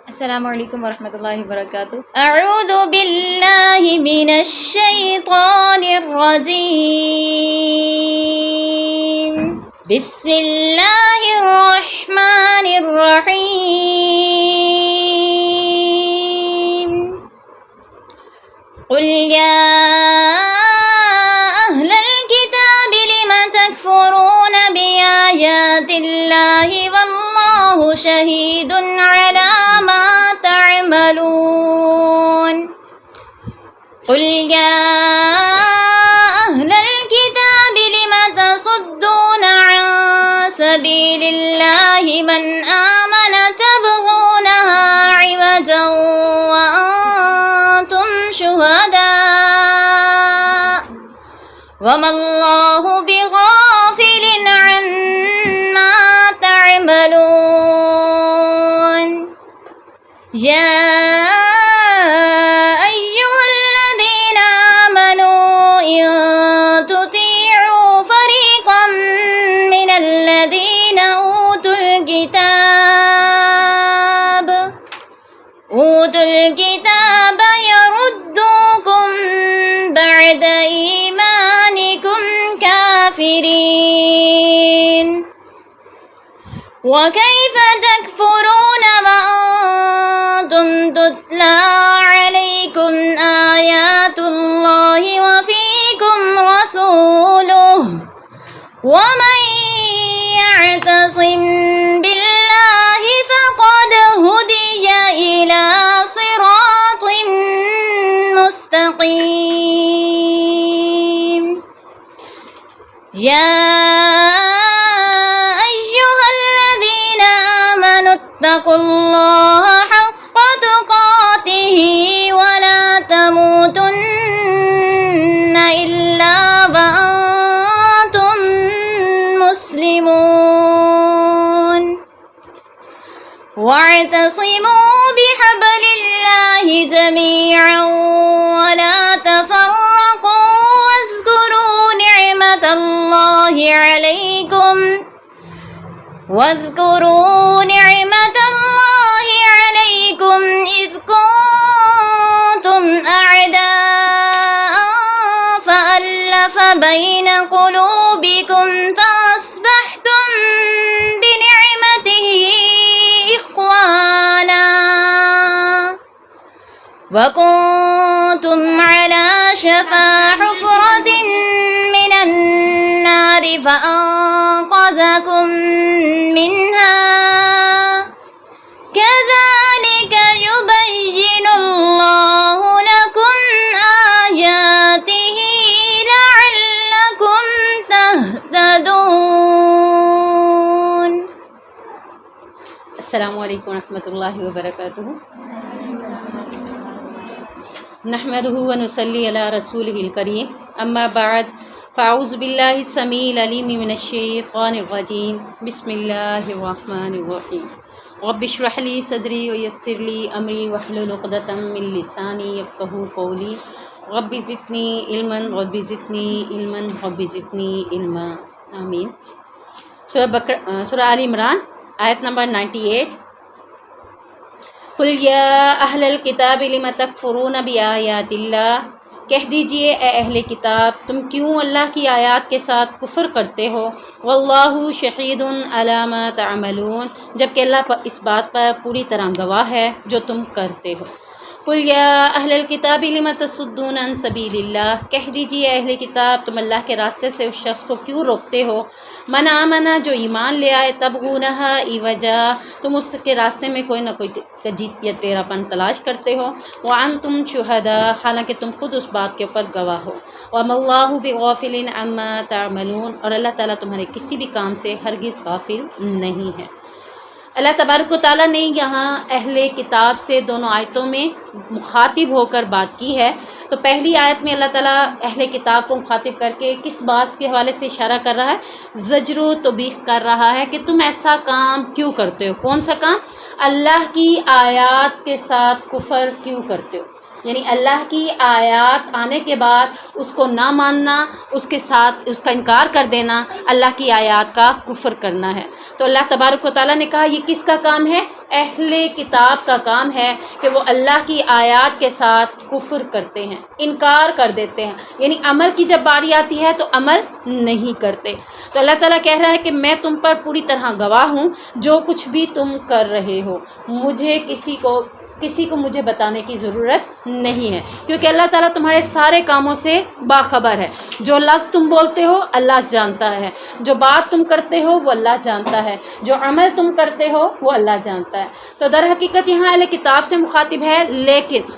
السلام علیکم ورحمۃ اللہ وبرکاتہ۔ اعوذ باللہ من الشیطان الرجیم، بسم اللہ الرحمن الرحیم۔ قل یا اہل الکتاب لم تکفرون بآیات اللہ واللہ شہید علی ما تعملون۔ قل یا اہل الکتاب لم تصدون عن سبیل اللہ من آمن تبغونها عوجا وانتم شہداء وما اللہ بغافل عما تعملون۔ یا ایہا الذین آمنوا ان تطیعوا فریقا من الذین اوتوا الکتاب یردوکم بعد ایمانکم کافرین۔ وَكَيْفَ تَكْفُرُونَ وَأَنْتُمْ تُتْلَى عَلَيْكُمْ آيَاتُ اللَّهِ وَفِيكُمْ رَسُولُهُ وَمَنْ يَعْتَصِمْ بِاللَّهِ فَقَدْ هُدِيَ إِلَى صِرَاطٍ مُسْتَقِيمٍ۔ یا اتقوا اللہ حق تقاتہ ولا تموتن الا وانتم مسلمون۔ واعتصموا بحبل اللہ جميعا ولا تفرقوا واذكروا نعمة الله عليكم إذ كنتم أعداء فألف بين قلوبكم فأصبحتم بنعمته إخوانا وكنتم على شفا حفرة من النار فأنقذكم منها كذلك يبين الله لكم آياته لعلكم تهتدون۔ السلام علیکم ورحمۃ اللہ وبرکاتہ۔ نحمدہ ونصلی علی رسولہ الکریم، اما بعد فاعوذ باللہ السمیع العلیم من الشیطان الرجیم، بسم اللہ الرحمن الرحیم۔ رب اشرح لی صدری ویسر لی امری واحلل عقدۃ من لسانی یفقہوا قولی، رب زدنی علما رب زدنی علما رب زدنی علما، آمین۔ سورہ آل عمران آیت نمبر 98۔ قل یا اہل الکتاب لم تکفرون بآیات اللہ، کہہ دیجئے اے اہل کتاب تم کیوں اللہ کی آیات کے ساتھ کفر کرتے ہو، واللہ شہید علی ما تعملون، جبکہ اللہ اس بات پر پوری طرح گواہ ہے جو تم کرتے ہو۔ قل یا اہل الکتاب لم تصدون عن سبیل اللہ، کہہ دیجئے اہل کتاب تم اللہ کے راستے سے اس شخص کو کیوں روکتے ہو، من آمنا جو ایمان لے آئے، تبغونہا عوجا تم اس کے راستے میں کوئی نہ کوئی تجدید یا ٹیڑھا پن تلاش کرتے ہو، وانتم شہداء حالانکہ تم خود اس بات کے اوپر گواہ ہو، وما اللہ بغافل عما تعملون اور اللہ تعالیٰ تمہارے کسی بھی کام سے ہرگز غافل نہیں ہے۔ اللہ تبارک و تعالیٰ نے یہاں اہل کتاب سے دونوں آیتوں میں مخاطب ہو کر بات کی ہے۔ تو پہلی آیت میں اللہ تعالیٰ اہل کتاب کو مخاطب کر کے کس بات کے حوالے سے اشارہ کر رہا ہے؟ زجر و توبیخ کر رہا ہے کہ تم ایسا کام کیوں کرتے ہو۔ کون سا کام؟ اللہ کی آیات کے ساتھ کفر کیوں کرتے ہو۔ یعنی اللہ کی آیات آنے کے بعد اس کو نہ ماننا، اس کے ساتھ اس کا انکار کر دینا، اللہ کی آیات کا کفر کرنا ہے۔ تو اللہ تبارک و تعالیٰ نے کہا یہ کس کا کام ہے؟ اہل کتاب کا کام ہے کہ وہ اللہ کی آیات کے ساتھ کفر کرتے ہیں، انکار کر دیتے ہیں، یعنی عمل کی جب باری آتی ہے تو عمل نہیں کرتے۔ تو اللہ تعالیٰ کہہ رہا ہے کہ میں تم پر پوری طرح گواہ ہوں، جو کچھ بھی تم کر رہے ہو مجھے کسی کو مجھے بتانے کی ضرورت نہیں ہے، کیونکہ اللہ تعالیٰ تمہارے سارے کاموں سے باخبر ہے۔ جو لفظ تم بولتے ہو اللہ جانتا ہے، جو بات تم کرتے ہو وہ اللہ جانتا ہے، جو عمل تم کرتے ہو وہ اللہ جانتا ہے۔ تو در حقیقت یہاں اہل کتاب سے مخاطب ہے، لیکن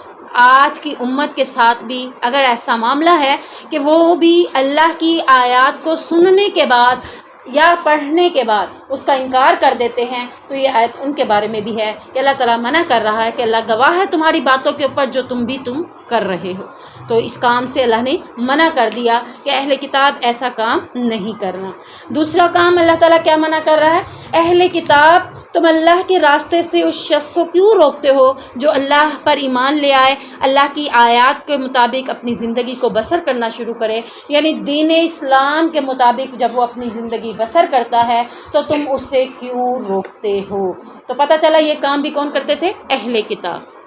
آج کی امت کے ساتھ بھی اگر ایسا معاملہ ہے کہ وہ بھی اللہ کی آیات کو سننے کے بعد یا پڑھنے کے بعد اس کا انکار کر دیتے ہیں، تو یہ آیت ان کے بارے میں بھی ہے کہ اللہ تعالیٰ منع کر رہا ہے کہ اللہ گواہ ہے تمہاری باتوں کے اوپر جو تم کر رہے ہو۔ تو اس کام سے اللہ نے منع کر دیا کہ اہل کتاب ایسا کام نہیں کرنا۔ دوسرا کام اللہ تعالیٰ کیا منع کر رہا ہے؟ اہل کتاب تم اللہ کے راستے سے اس شخص کو کیوں روکتے ہو جو اللہ پر ایمان لے آئے، اللہ کی آیات کے مطابق اپنی زندگی کو بسر کرنا شروع کرے، یعنی دین اسلام کے مطابق جب وہ اپنی زندگی بسر کرتا ہے تو تم اسے کیوں روکتے ہو؟ تو پتہ چلا یہ کام بھی کون کرتے تھے؟ اہل کتاب۔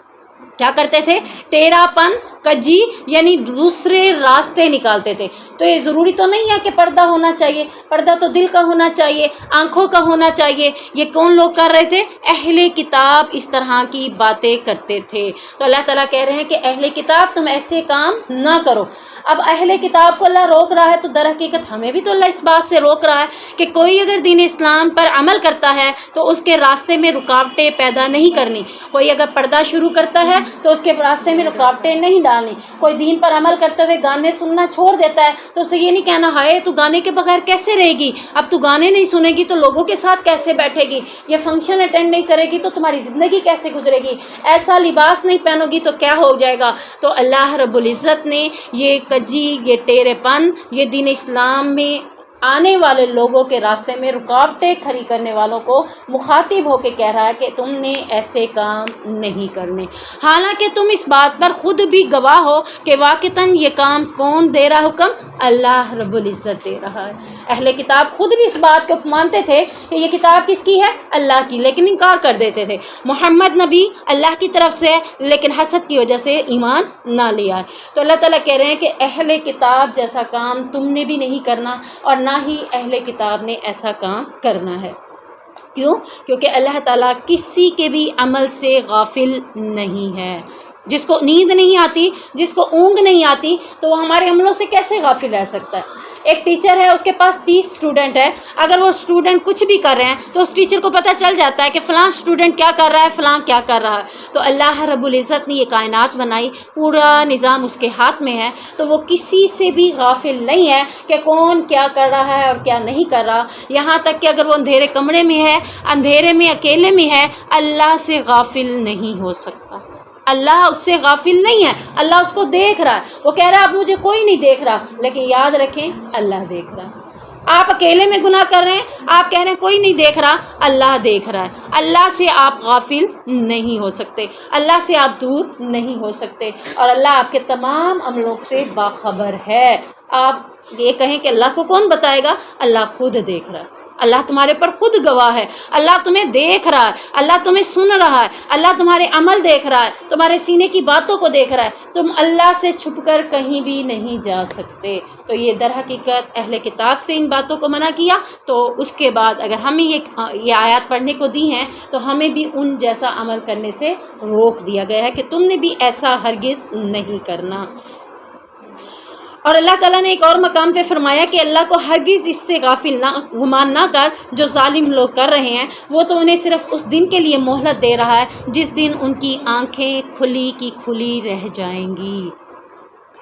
کیا کرتے تھے؟ ٹیڑھا پن، کجی، یعنی دوسرے راستے نکالتے تھے۔ تو یہ ضروری تو نہیں ہے کہ پردہ ہونا چاہیے، پردہ تو دل کا ہونا چاہیے، آنکھوں کا ہونا چاہیے۔ یہ کون لوگ کر رہے تھے؟ اہل کتاب اس طرح کی باتیں کرتے تھے۔ تو اللہ تعالیٰ کہہ رہے ہیں کہ اہل کتاب تم ایسے کام نہ کرو۔ اب اہل کتاب کو اللہ روک رہا ہے تو در حقیقت ہمیں بھی تو اللہ اس بات سے روک رہا ہے کہ کوئی اگر دین اسلام پر عمل کرتا ہے تو اس کے راستے میں رکاوٹیں پیدا نہیں کرنی۔ کوئی اگر پردہ شروع کرتا ہے تو اس کے راستے میں رکاوٹیں نہیں ڈالنی۔ کوئی دین پر عمل کرتے ہوئے گانے سننا چھوڑ دیتا ہے تو اسے یہ نہیں کہنا ہائے تو گانے کے بغیر کیسے رہے گی، اب تو گانے نہیں سنے گی تو لوگوں کے ساتھ کیسے بیٹھے گی، یہ فنکشن اٹینڈ نہیں کرے گی تو تمہاری زندگی کیسے گزرے گی، ایسا لباس نہیں پہنو گی تو کیا ہو جائے گا۔ تو اللہ رب العزت نے یہ کجی، یہ ٹیڑھے پن، یہ دین اسلام میں آنے والے لوگوں کے راستے میں رکاوٹیں کھڑی کرنے والوں کو مخاطب ہو کے کہہ رہا ہے کہ تم نے ایسے کام نہیں کرنے، حالانکہ تم اس بات پر خود بھی گواہ ہو کہ واقعتاً یہ کام کون دے رہا حکم؟ اللہ رب العزت دے رہا ہے۔ اہل کتاب خود بھی اس بات کو مانتے تھے کہ یہ کتاب کس کی ہے؟ اللہ کی، لیکن انکار کر دیتے تھے۔ محمد نبی اللہ کی طرف سے ہے لیکن حسد کی وجہ سے ایمان نہ لے آئے۔ تو اللہ تعالیٰ کہہ رہے ہیں کہ اہل کتاب جیسا کام تم نے بھی نہیں کرنا اور نہ ہی اہل کتاب نے ایسا کام کرنا ہے۔ کیوں؟ کیونکہ اللہ تعالیٰ کسی کے بھی عمل سے غافل نہیں ہے۔ جس کو نیند نہیں آتی، جس کو اونگ نہیں آتی، تو وہ ہمارے عملوں سے کیسے غافل رہ سکتا ہے؟ ایک ٹیچر ہے، اس کے پاس 30 اسٹوڈنٹ ہے، اگر وہ اسٹوڈنٹ کچھ بھی کر رہے ہیں تو اس ٹیچر کو پتہ چل جاتا ہے کہ فلاں اسٹوڈنٹ کیا کر رہا ہے، فلاں کیا کر رہا ہے۔ تو اللہ رب العزت نے یہ کائنات بنائی، پورا نظام اس کے ہاتھ میں ہے، تو وہ کسی سے بھی غافل نہیں ہے کہ کون کیا کر رہا ہے اور کیا نہیں کر رہا۔ یہاں تک کہ اگر وہ اندھیرے کمرے میں ہے، اندھیرے میں اکیلے میں ہے، اللہ سے غافل نہیں ہو سکتا۔ اللہ اس سے غافل نہیں ہے، اللہ اس کو دیکھ رہا ہے۔ وہ کہہ رہا ہے اب مجھے کوئی نہیں دیکھ رہا، لیکن یاد رکھیں اللہ دیکھ رہا ہے۔ آپ اکیلے میں گناہ کر رہے ہیں، آپ کہہ رہے ہیں کوئی نہیں دیکھ رہا، اللہ دیکھ رہا ہے۔ اللہ سے آپ غافل نہیں ہو سکتے، اللہ سے آپ دور نہیں ہو سکتے، اور اللہ آپ کے تمام عملوں سے باخبر ہے۔ آپ یہ کہیں کہ اللہ کو کون بتائے گا؟ اللہ خود دیکھ رہا ہے، اللہ تمہارے پر خود گواہ ہے، اللہ تمہیں دیکھ رہا ہے، اللہ تمہیں سن رہا ہے، اللہ تمہارے عمل دیکھ رہا ہے، تمہارے سینے کی باتوں کو دیکھ رہا ہے۔ تم اللہ سے چھپ کر کہیں بھی نہیں جا سکتے۔ تو یہ در حقیقت اہل کتاب سے ان باتوں کو منع کیا، تو اس کے بعد اگر ہمیں یہ آیات پڑھنے کو دی ہیں تو ہمیں بھی ان جیسا عمل کرنے سے روک دیا گیا ہے کہ تم نے بھی ایسا ہرگز نہیں کرنا۔ اور اللہ تعالیٰ نے ایک اور مقام پہ فرمایا کہ اللہ کو ہرگز اس سے غافل نہ گمان نہ کر جو ظالم لوگ کر رہے ہیں، وہ تو انہیں صرف اس دن کے لیے مہلت دے رہا ہے جس دن ان کی آنکھیں کھلی کی کھلی رہ جائیں گی،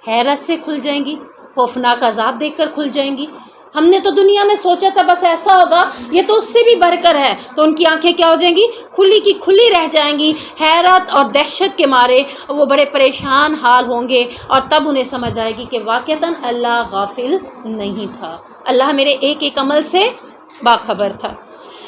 حیرت سے کھل جائیں گی، خوفناک عذاب دیکھ کر کھل جائیں گی۔ ہم نے تو دنیا میں سوچا تھا بس ایسا ہوگا، یہ تو اس سے بھی بڑھ کر ہے۔ تو ان کی آنکھیں کیا ہو جائیں گی؟ کھلی کی کھلی رہ جائیں گی، حیرت اور دہشت کے مارے وہ بڑے پریشان حال ہوں گے، اور تب انہیں سمجھ آئے گی کہ واقعتاً اللہ غافل نہیں تھا، اللہ میرے ایک ایک عمل سے باخبر تھا۔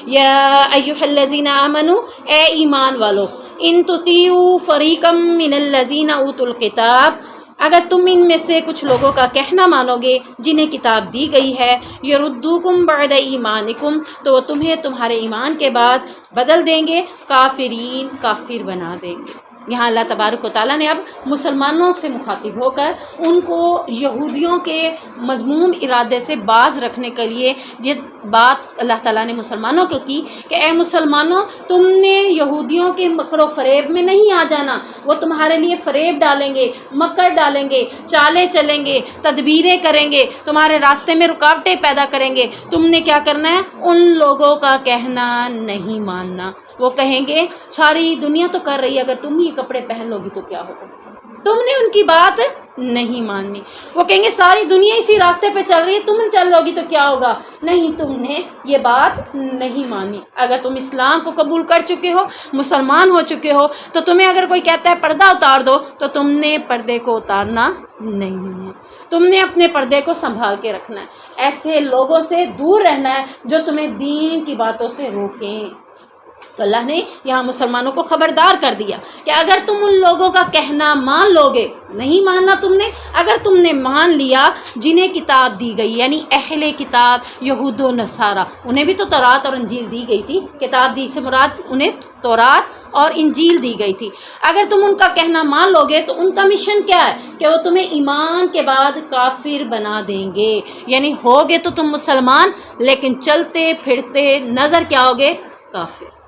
یا ایھا الذین آمنوا، اے ایمان والو، ان تطیعوا فریقا من الذین اوتوا الکتاب، اگر تم ان میں سے کچھ لوگوں کا کہنا مانو گے جنہیں کتاب دی گئی ہے، یردوکم بعد ایمانکم، تو وہ تمہیں تمہارے ایمان کے بعد بدل دیں گے، کافرین، کافر بنا دیں گے۔ یہاں اللہ تبارک و تعالیٰ نے اب مسلمانوں سے مخاطب ہو کر ان کو یہودیوں کے مذموم ارادے سے باز رکھنے کے لیے یہ بات اللہ تعالیٰ نے مسلمانوں کو کی کہ اے مسلمانوں، تم نے یہودیوں کے مکر و فریب میں نہیں آ جانا، وہ تمہارے لیے فریب ڈالیں گے، مکر ڈالیں گے، چالیں چلیں گے، تدبیریں کریں گے، تمہارے راستے میں رکاوٹیں پیدا کریں گے۔ تم نے کیا کرنا ہے؟ ان لوگوں کا کہنا نہیں ماننا۔ وہ کہیں گے ساری دنیا تو کر رہی ہے، اگر تم یہ کپڑے پہن لو گی تو کیا ہوگا؟ تم نے ان کی بات نہیں ماننی۔ وہ کہیں گے ساری دنیا اسی راستے پہ چل رہی ہے، تم چل لو گی تو کیا ہوگا؟ نہیں، تم نے یہ بات نہیں مانی۔ اگر تم اسلام کو قبول کر چکے ہو، مسلمان ہو چکے ہو، تو تمہیں اگر کوئی کہتا ہے پردہ اتار دو تو تم نے پردے کو اتارنا نہیں ہے، تم نے اپنے پردے کو سنبھال کے رکھنا ہے۔ ایسے لوگوں سے دور رہنا ہے جو تمہیں دین کی باتوں سے روکیں۔ تو اللہ نے یہاں مسلمانوں کو خبردار کر دیا کہ اگر تم ان لوگوں کا کہنا مان لو گے، نہیں ماننا تم نے، اگر تم نے مان لیا جنہیں کتاب دی گئی، یعنی اہل کتاب یہود و نصارہ، انہیں بھی تو تورات اور انجیل دی گئی تھی، کتاب دی سے مراد انہیں تورات اور انجیل دی گئی تھی، اگر تم ان کا کہنا مان لو گے تو ان کا مشن کیا ہے کہ وہ تمہیں ایمان کے بعد کافر بنا دیں گے، یعنی ہوگے تو تم مسلمان لیکن چلتے پھرتے نظر کیا ہوگے؟ کافر،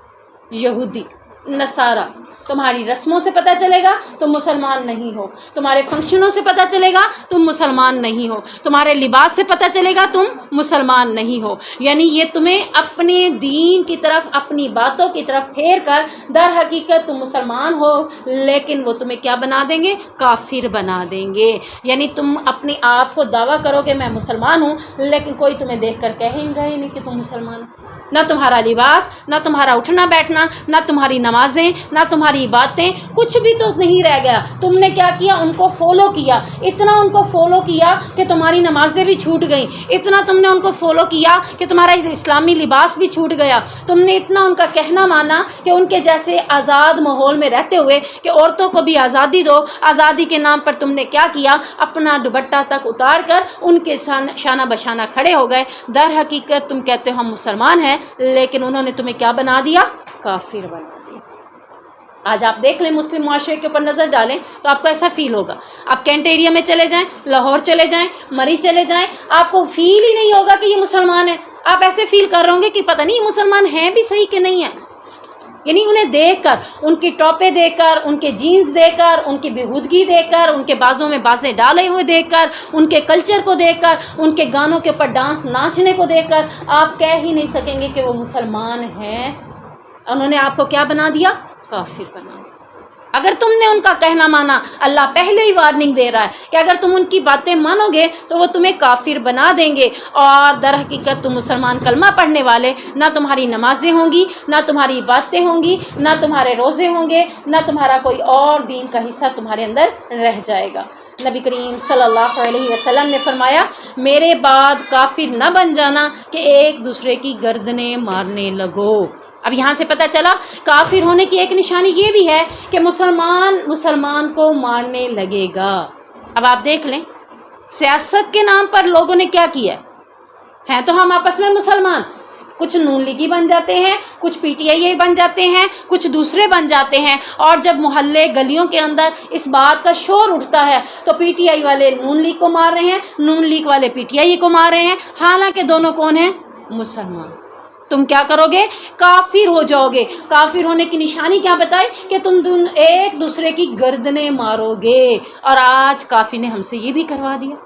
یہودی، نصارہ۔ تمہاری رسموں سے پتہ چلے گا تم مسلمان نہیں ہو، تمہارے فنکشنوں سے پتہ چلے گا تم مسلمان نہیں ہو، تمہارے لباس سے پتہ چلے گا تم مسلمان نہیں ہو، یعنی یہ تمہیں اپنے دین کی طرف، اپنی باتوں کی طرف پھیر کر در حقیقت تم مسلمان ہو لیکن وہ تمہیں کیا بنا دیں گے؟ کافر بنا دیں گے۔ یعنی تم اپنے آپ کو دعویٰ کرو کہ میں مسلمان ہوں لیکن کوئی تمہیں دیکھ کر کہیں گا ہی نہیں کہ تم مسلمان ہو، نہ تمہارا لباس، نہ تمہارا اٹھنا بیٹھنا، نہ تمہاری نمازیں، نہ تمہاری باتیں، کچھ بھی تو نہیں رہ گیا۔ تم نے کیا کیا؟ ان کو فالو کیا، اتنا ان کو فالو کیا کہ تمہاری نمازیں بھی چھوٹ گئیں، اتنا تم نے ان کو فالو کیا کہ تمہارا اسلامی لباس بھی چھوٹ گیا، تم نے اتنا ان کا کہنا مانا کہ ان کے جیسے آزاد ماحول میں رہتے ہوئے کہ عورتوں کو بھی آزادی دو، آزادی کے نام پر تم نے کیا کیا؟ اپنا دوپٹہ تک اتار کر ان کے شانہ بشانہ کھڑے ہو گئے۔ در حقیقت تم کہتے ہو ہم مسلمان ہیں لیکن انہوں نے تمہیں کیا بنا دیا؟ کافر بنا دیا۔ آج آپ دیکھ لیں، مسلم معاشرے کے اوپر نظر ڈالیں تو آپ کو ایسا فیل ہوگا۔ آپ کینٹ ایریا میں چلے جائیں، لاہور چلے جائیں، مری چلے جائیں، آپ کو فیل ہی نہیں ہوگا کہ یہ مسلمان ہیں۔ آپ ایسے فیل کر رہے ہوں گے کہ پتہ نہیں یہ مسلمان ہیں بھی صحیح کہ نہیں ہیں۔ یعنی انہیں دیکھ کر، ان کی ٹوپے دیکھ کر، ان کے جینز دیکھ کر، ان کی بےہودگی دیکھ کر، ان کے بازوں میں بازیں ڈالے ہوئے دیکھ کر، ان کے کلچر کو دیکھ کر، ان کے گانوں کے اوپر ڈانس ناچنے کو دیکھ کر آپ کہہ ہی نہیں سکیں گے کہ وہ مسلمان ہیں۔ انہوں نے آپ کو کیا بنا دیا؟ کافر بنا دیا۔ اگر تم نے ان کا کہنا مانا، اللہ پہلے ہی وارننگ دے رہا ہے کہ اگر تم ان کی باتیں مانو گے تو وہ تمہیں کافر بنا دیں گے، اور در حقیقت تم مسلمان کلمہ پڑھنے والے، نہ تمہاری نمازیں ہوں گی، نہ تمہاری باتیں ہوں گی، نہ تمہارے روزے ہوں گے، نہ تمہارا کوئی اور دین کا حصہ تمہارے اندر رہ جائے گا۔ نبی کریم صلی اللہ علیہ وسلم نے فرمایا میرے بعد کافر نہ بن جانا کہ ایک دوسرے کی گردنیں مارنے لگو۔ اب یہاں سے پتہ چلا کافر ہونے کی ایک نشانی یہ بھی ہے کہ مسلمان کو مارنے لگے گا۔ اب آپ دیکھ لیں، سیاست کے نام پر لوگوں نے کیا کیا ہے؟ تو ہم آپس میں مسلمان، کچھ نون لیگی بن جاتے ہیں، کچھ پی ٹی آئی بن جاتے ہیں، کچھ دوسرے بن جاتے ہیں، اور جب محلے گلیوں کے اندر اس بات کا شور اٹھتا ہے تو پی ٹی آئی والے نون لیگ کو مار رہے ہیں، نون لیگ والے پی ٹی آئی کو مار رہے ہیں، حالانکہ دونوں کون ہیں؟ مسلمان۔ تم کیا کرو گے؟ کافر ہو جاؤ گے۔ کافر ہونے کی نشانی کیا بتائی؟ کہ تم ایک دوسرے کی گردنیں مارو گے، اور آج کافر نے ہم سے یہ بھی کروا دیا۔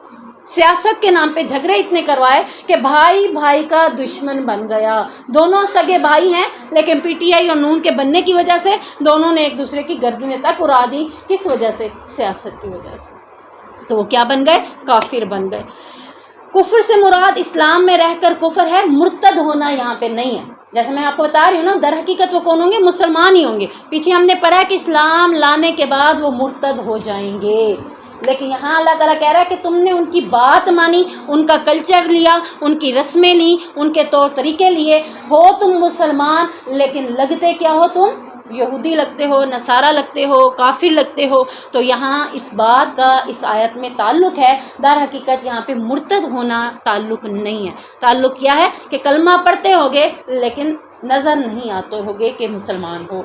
سیاست کے نام پہ جھگڑے اتنے کروائے کہ بھائی بھائی کا دشمن بن گیا۔ دونوں سگے بھائی ہیں لیکن پی ٹی آئی اور نون کے بننے کی وجہ سے دونوں نے ایک دوسرے کی گردنیں تک اڑا دی۔ کس وجہ سے؟ سیاست کی وجہ سے۔ تو وہ کیا بن گئے؟ کافر بن گئے۔ کفر سے مراد اسلام میں رہ کر کفر ہے، مرتد ہونا یہاں پہ نہیں ہے۔ جیسے میں آپ کو بتا رہی ہوں نا، در حقیقت وہ کون ہوں گے؟ مسلمان ہی ہوں گے۔ پیچھے ہم نے پڑھا کہ اسلام لانے کے بعد وہ مرتد ہو جائیں گے، لیکن یہاں اللہ تعالیٰ کہہ رہا ہے کہ تم نے ان کی بات مانی، ان کا کلچر لیا، ان کی رسمیں لی، ان کے طور طریقے لیے، ہو تم مسلمان لیکن لگتے کیا ہو؟ تم یہودی لگتے ہو، نصارہ لگتے ہو، کافر لگتے ہو، تو یہاں اس بات کا اس آیت میں تعلق ہے۔ در حقیقت یہاں پہ مرتد ہونا تعلق نہیں ہے۔ تعلق کیا ہے کہ کلمہ پڑھتے ہوگے لیکن نظر نہیں آتے ہوگے کہ مسلمان ہو۔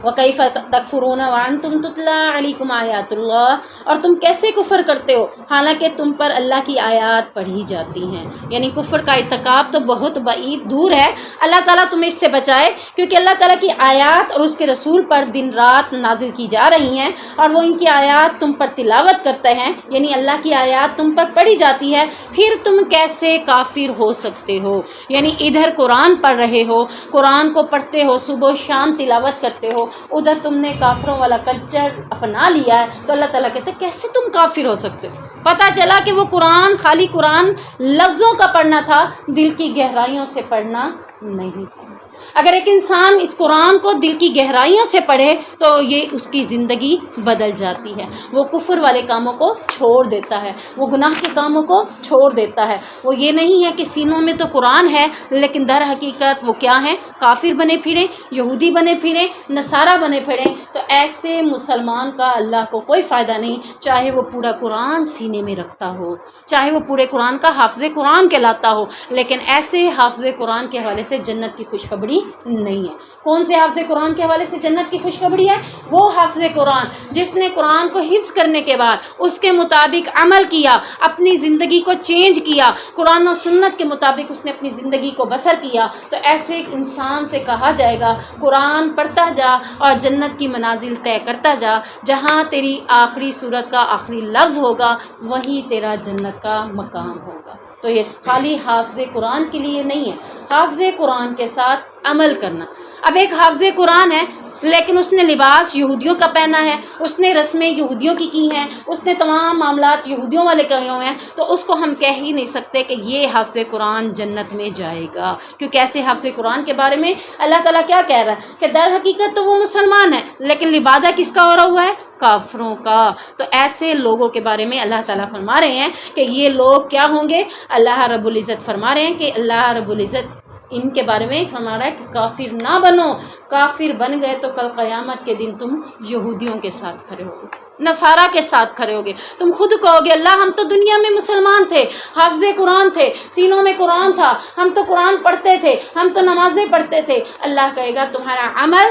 وَكَيْفَ تَكْفُرُونَ وَأَنْتُمْ تُتْلَىٰ عَلَيْكُمْ آيَاتُ اللَّهِ، اور تم کیسے کفر کرتے ہو حالانکہ تم پر اللہ کی آیات پڑھی جاتی ہیں۔ یعنی کفر کا ارتکاب تو بہت بعید دور ہے، اللہ تعالیٰ تمہیں اس سے بچائے، کیونکہ اللہ تعالیٰ کی آیات اور اس کے رسول پر دن رات نازل کی جا رہی ہیں، اور وہ ان کی آیات تم پر تلاوت کرتے ہیں، یعنی اللہ کی آیات تم پر پڑھی جاتی ہے، پھر تم کیسے کافر ہو سکتے ہو؟ یعنی ادھر قرآن پڑھ رہے ہو، قرآن کو پڑھتے ہو، صبح و شام تلاوت کرتے ہو، ادھر تم نے کافروں والا کلچر اپنا لیا ہے، تو اللہ تعالیٰ کہتے ہیں کیسے تم کافر ہو سکتے ہو؟ پتہ چلا کہ وہ قرآن خالی قرآن لفظوں کا پڑھنا تھا، دل کی گہرائیوں سے پڑھنا نہیں تھا۔ اگر ایک انسان اس قرآن کو دل کی گہرائیوں سے پڑھے تو یہ اس کی زندگی بدل جاتی ہے، وہ کفر والے کاموں کو چھوڑ دیتا ہے، وہ گناہ کے کاموں کو چھوڑ دیتا ہے۔ وہ یہ نہیں ہے کہ سینوں میں تو قرآن ہے لیکن در حقیقت وہ کیا ہیں؟ کافر بنے پھریں، یہودی بنے پھریں، نصارہ بنے پھریں، تو ایسے مسلمان کا اللہ کو کوئی فائدہ نہیں، چاہے وہ پورا قرآن سینے میں رکھتا ہو، چاہے وہ پورے قرآن کا حافظ قرآن کہلاتا ہو، لیکن ایسے حافظ قرآن کے حوالے سے جنت کی خوشخبری نہیں ہے۔ کون سے حافظ قرآن کے حوالے سے جنت کی خوشخبری ہے؟ وہ حافظ قرآن جس نے قرآن کو حفظ کرنے کے بعد اس کے مطابق عمل کیا، اپنی زندگی کو چینج کیا، قرآن و سنت کے مطابق اس نے اپنی زندگی کو بسر کیا، تو ایسے انسان سے کہا جائے گا قرآن پڑھتا جا اور جنت کی منازل طے کرتا جا، جہاں تیری آخری صورت کا آخری لفظ ہوگا وہی تیرا جنت کا مقام ہوگا۔ تو یہ خالی حافظ قرآن کے لیے نہیں ہے، حافظ قرآن کے ساتھ عمل کرنا۔ اب ایک حافظ قرآن ہے لیکن اس نے لباس یہودیوں کا پہنا ہے، اس نے رسمیں یہودیوں کی ہیں، اس نے تمام معاملات یہودیوں والے کیے ہوئے ہیں، تو اس کو ہم کہہ ہی نہیں سکتے کہ یہ حافظ قرآن جنت میں جائے گا، کیونکہ ایسے حافظ قرآن کے بارے میں اللہ تعالیٰ کیا کہہ رہا ہے کہ در حقیقت تو وہ مسلمان ہے لیکن لبادہ کس کا ہو رہا ہوا ہے؟ کافروں کا۔ تو ایسے لوگوں کے بارے میں اللہ تعالیٰ فرما رہے ہیں کہ یہ لوگ کیا ہوں گے؟ اللہ رب العزت فرما رہے ہیں کہ اللہ رب العزت ان کے بارے میں فرما رہا ہے کہ کافر نہ بنو، کافر بن گئے تو کل قیامت کے دن تم یہودیوں کے ساتھ کھڑے ہوگے، نصارہ کے ساتھ کھڑے ہوگے، تم خود کہو گے اللہ ہم تو دنیا میں مسلمان تھے، حافظ قرآن تھے، سینوں میں قرآن تھا، ہم تو قرآن پڑھتے تھے، ہم تو نمازیں پڑھتے تھے۔ اللہ کہے گا تمہارا عمل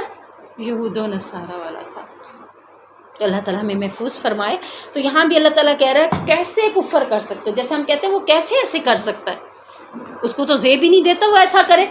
یہود و نصارہ والا تھا۔ تو اللہ تعالیٰ ہمیں محفوظ فرمائے۔ تو یہاں بھی اللہ تعالیٰ کہہ رہا ہے کیسے کفر کر سکتے ہو، جیسے ہم کہتے ہیں وہ کیسے ایسے کر سکتا ہے، اس کو تو زیب ہی نہیں دیتا وہ ایسا کرے۔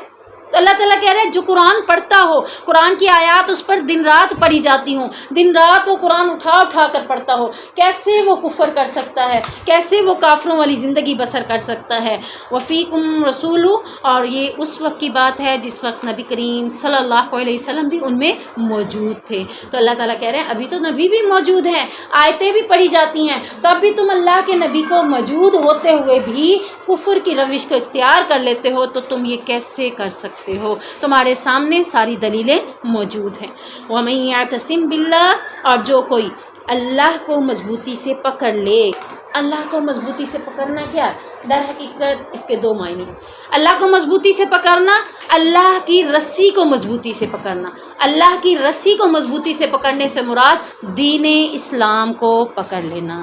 تو اللہ تعالیٰ کہہ رہے ہیں جو قرآن پڑھتا ہو، قرآن کی آیات اس پر دن رات پڑھی جاتی ہوں، دن رات وہ قرآن اٹھا کر پڑھتا ہو، کیسے وہ کفر کر سکتا ہے، کیسے وہ کافروں والی زندگی بسر کر سکتا ہے۔ وفیکم رسول، اور یہ اس وقت کی بات ہے جس وقت نبی کریم صلی اللہ علیہ وسلم بھی ان میں موجود تھے۔ تو اللہ تعالیٰ کہہ رہے ہیں ابھی تو نبی بھی موجود ہیں، آیتیں بھی پڑھی جاتی ہیں، تب بھی تم اللہ کے نبی کو موجود ہوتے ہوئے بھی کفر کی روش کو اختیار کر لیتے ہو، تو تم یہ کیسے کر سکتے ہو؟ تمہارے سامنے ساری دلیلیں موجود ہیں۔ وَمَن يَعْتَصِم بِاللَّهِ، اور جو کوئی اللہ کو مضبوطی سے پکڑ لے۔ اللہ کو مضبوطی سے پکڑنا کیا ہے؟ در حقیقت اس کے دو معنی ہیں۔ اللہ کو مضبوطی سے پکڑنا، اللہ کی رسی کو مضبوطی سے پکڑنا۔ اللہ کی رسی کو مضبوطی سے پکڑنے سے مراد دین اسلام کو پکڑ لینا۔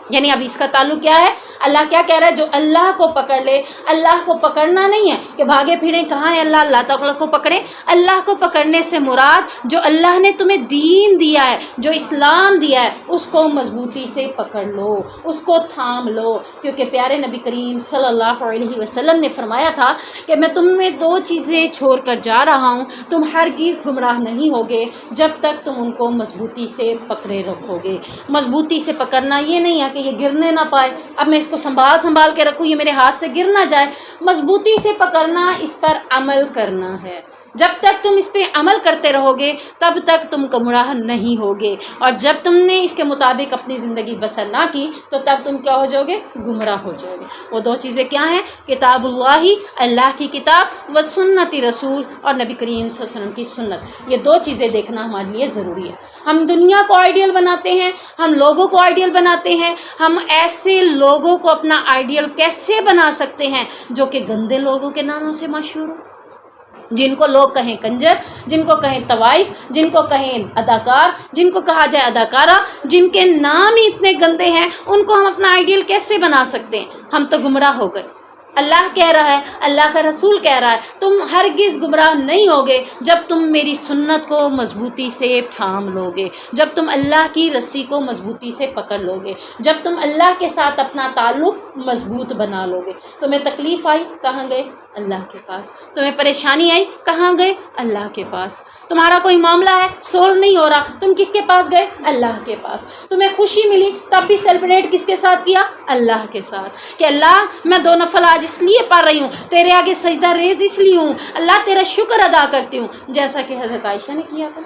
یعنی اب اس کا تعلق کیا ہے؟ اللہ کیا کہہ رہا ہے؟ جو اللہ کو پکڑ لے۔ اللہ کو پکڑنا نہیں ہے کہ بھاگے پھریں کہاں ہے اللہ تعالیٰ کو پکڑیں۔ اللہ کو پکڑنے سے مراد جو اللہ نے تمہیں دین دیا ہے، جو اسلام دیا ہے، اس کو مضبوطی سے پکڑ لو، اس کو تھام لو، کیونکہ پیارے نبی کریم صلی اللہ علیہ وسلم نے فرمایا تھا کہ میں تم میں دو چیزیں چھوڑ کر جا رہا ہوں، تم ہرگز گمراہ نہیں ہوگے جب تک تم ان کو مضبوطی سے پکڑے رکھو گے۔ مضبوطی سے پکڑنا یہ نہیں ہے کہ یہ گرنے نہ پائے، اب میں اس کو سنبھال کے رکھوں، یہ میرے ہاتھ سے گر نہ جائے۔ مضبوطی سے پکڑنا اس پر عمل کرنا ہے۔ جب تک تم اس پہ عمل کرتے رہو گے تب تک تم گمراہ نہیں ہوگے، اور جب تم نے اس کے مطابق اپنی زندگی بسر نہ کی تو تب تم کیا ہو جاؤ گے؟ گمراہ ہو جاؤ گے۔ وہ دو چیزیں کیا ہیں؟ کتاب اللہ، اللہ کی کتاب، و سنت رسول، اور نبی کریم صلی اللہ علیہ وسلم کی سنت۔ یہ دو چیزیں دیکھنا ہمارے لیے ضروری ہے۔ ہم دنیا کو آئیڈیل بناتے ہیں، ہم لوگوں کو آئیڈیل بناتے ہیں، ہم ایسے لوگوں کو اپنا آئیڈیل کیسے بنا سکتے ہیں جو کہ گندے لوگوں کے ناموں سے مشہور ہو؟ جن کو لوگ کہیں کنجر، جن کو کہیں طوائف، جن کو کہیں اداکار، جن کو کہا جائے اداکارہ، جن کے نام ہی اتنے گندے ہیں، ان کو ہم اپنا آئیڈیل کیسے بنا سکتے ہیں؟ ہم تو گمراہ ہو گئے۔ اللہ کہہ رہا ہے، اللہ کا رسول کہہ رہا ہے، تم ہرگز گمراہ نہیں ہوگے جب تم میری سنت کو مضبوطی سے تھام لوگے، جب تم اللہ کی رسی کو مضبوطی سے پکڑ لوگے، جب تم اللہ کے ساتھ اپنا تعلق مضبوط بنا لوگے۔ تمہیں تکلیف آئی، کہاں گئے؟ اللہ کے پاس۔ تمہیں پریشانی آئی، کہاں گئے؟ اللہ کے پاس۔ تمہارا کوئی معاملہ ہے، سولو نہیں ہو رہا، تم کس کے پاس گئے؟ اللہ کے پاس۔ تمہیں خوشی ملی، تب بھی سیلیبریٹ کس کے ساتھ کیا؟ اللہ کے ساتھ، کہ اللہ میں 2 نفل آج اس لیے پڑھ رہی ہوں، تیرے آگے سجدہ ریز اس لیے ہوں، اللہ تیرا شکر ادا کرتی ہوں، جیسا کہ حضرت عائشہ نے کیا تھا۔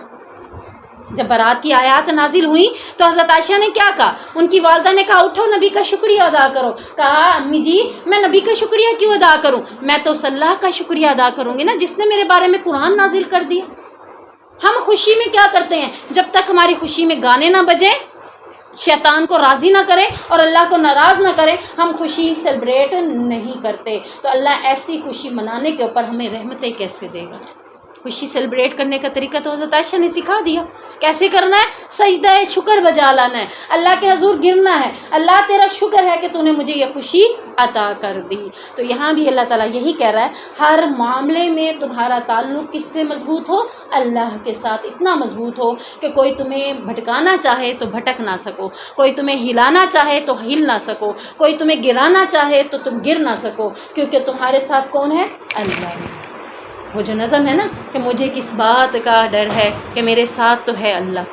جب برات کی آیات نازل ہوئی تو حضرت عائشہ نے کیا کہا؟ ان کی والدہ نے کہا اٹھو نبی کا شکریہ ادا کرو۔ کہا امی جی میں نبی کا شکریہ کیوں ادا کروں؟ میں تو اللہ کا شکریہ ادا کروں گی نا جس نے میرے بارے میں قرآن نازل کر دیا۔ ہم خوشی میں کیا کرتے ہیں؟ جب تک ہماری خوشی میں گانے نہ بجیں، شیطان کو راضی نہ کریں اور اللہ کو ناراض نہ کریں، ہم خوشی سیلیبریٹ نہیں کرتے۔ تو اللہ ایسی خوشی منانے کے اوپر ہمیں رحمتیں کیسے دے گا؟ خوشی سیلیبریٹ کرنے کا طریقہ تو حضرت عائشہ نے سکھا دیا، کیسے کرنا ہے؟ سجدہ شکر بجا لانا ہے، اللہ کے حضور گرنا ہے، اللہ تیرا شکر ہے کہ تو نے مجھے یہ خوشی عطا کر دی۔ تو یہاں بھی اللہ تعالیٰ یہی کہہ رہا ہے، ہر معاملے میں تمہارا تعلق کس سے مضبوط ہو؟ اللہ کے ساتھ۔ اتنا مضبوط ہو کہ کوئی تمہیں بھٹکانا چاہے تو بھٹک نہ سکو، کوئی تمہیں ہلانا چاہے تو ہل نہ سکو، کوئی تمہیں گرانا چاہے تو تم گر نہ سکو، کیونکہ تمہارے ساتھ کون ہے؟ اللہ۔ وہ جو نظم ہے نا کہ مجھے کس بات کا ڈر ہے کہ میرے ساتھ تو ہے اللہ،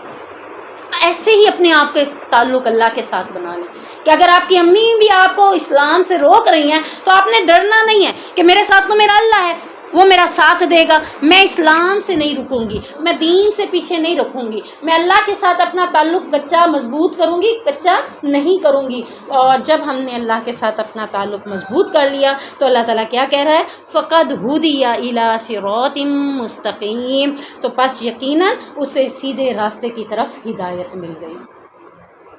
ایسے ہی اپنے آپ کے تعلق اللہ کے ساتھ بنا لیں کہ اگر آپ کی امی بھی آپ کو اسلام سے روک رہی ہیں تو آپ نے ڈرنا نہیں ہے کہ میرے ساتھ تو میرا اللہ ہے، وہ میرا ساتھ دے گا، میں اسلام سے نہیں رکوں گی، میں دین سے پیچھے نہیں رکھوں گی، میں اللہ کے ساتھ اپنا تعلق کچا مضبوط کروں گی، کچا نہیں کروں گی۔ اور جب ہم نے اللہ کے ساتھ اپنا تعلق مضبوط کر لیا تو اللہ تعالیٰ کیا کہہ رہا ہے؟ فَقَدْ هُدِيَ إِلَىٰ صِرَاطٍ مُّسْتَقِيمٍ، تو پس یقیناً اسے سیدھے راستے کی طرف ہدایت مل گئی۔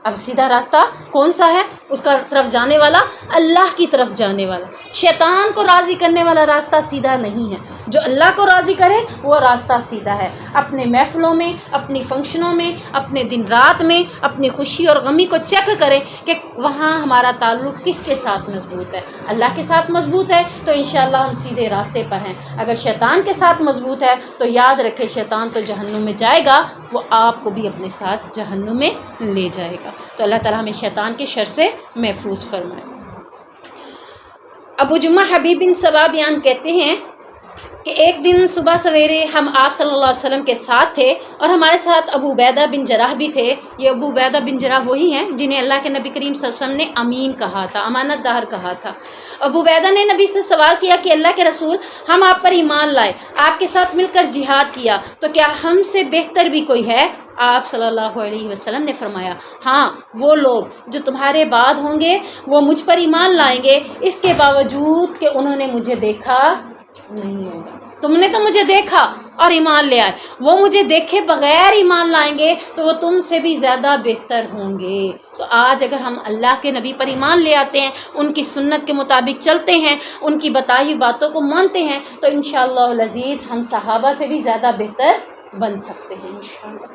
اب سیدھا راستہ کون سا ہے؟ اس کا طرف جانے والا اللہ کی طرف جانے والا، شیطان کو راضی کرنے والا راستہ سیدھا نہیں ہے۔ جو اللہ کو راضی کرے وہ راستہ سیدھا ہے۔ اپنے محفلوں میں، اپنی فنکشنوں میں، اپنے دن رات میں، اپنی خوشی اور غمی کو چیک کریں کہ وہاں ہمارا تعلق کس کے ساتھ مضبوط ہے۔ اللہ کے ساتھ مضبوط ہے تو انشاءاللہ ہم سیدھے راستے پر ہیں، اگر شیطان کے ساتھ مضبوط ہے تو یاد رکھے شیطان تو جہنم میں جائے گا، وہ آپ کو بھی اپنے ساتھ جہنم میں لے جائے گا۔ تو اللہ تعالیٰ ہمیں شیطان کے شر سے محفوظ فرمائے۔ ابو جمعہ حبیب بن صبا بیان کہتے ہیں کہ ایک دن صبح سویرے ہم آپ صلی اللہ علیہ وسلم کے ساتھ تھے اور ہمارے ساتھ ابو عبیدہ بن جراح بھی تھے۔ یہ ابو عبیدہ بن جراح وہی ہیں جنہیں اللہ کے نبی کریم صلی اللہ علیہ وسلم نے امین کہا تھا، امانت دار کہا تھا۔ ابو عبیدہ نے نبی سے سوال کیا کہ اللہ کے رسول، ہم آپ پر ایمان لائے، آپ کے ساتھ مل کر جہاد کیا، تو کیا ہم سے بہتر بھی کوئی ہے؟ آپ صلی اللہ علیہ وسلم نے فرمایا، ہاں وہ لوگ جو تمہارے بعد ہوں گے وہ مجھ پر ایمان لائیں گے، اس کے باوجود کہ انہوں نے مجھے دیکھا نہیں ہوگا۔ تم نے تو مجھے دیکھا اور ایمان لے آئے، وہ مجھے دیکھے بغیر ایمان لائیں گے تو وہ تم سے بھی زیادہ بہتر ہوں گے۔ تو آج اگر ہم اللہ کے نبی پر ایمان لے آتے ہیں، ان کی سنت کے مطابق چلتے ہیں، ان کی بتائی باتوں کو مانتے ہیں، تو انشاءاللہ العزیز ہم صحابہ سے بھی زیادہ بہتر بن سکتے ہیں انشاءاللہ۔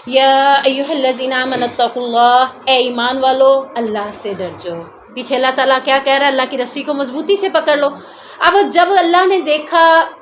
یا ایھا الذین آمنوا اتقوا اللہ، اے ایمان والو اللہ سے ڈر جاؤ۔ پیچھے اللہ تعالیٰ کیا کہہ رہا ہے؟ اللہ کی رسی کو مضبوطی سے پکڑ لو۔ اب جب اللہ نے دیکھا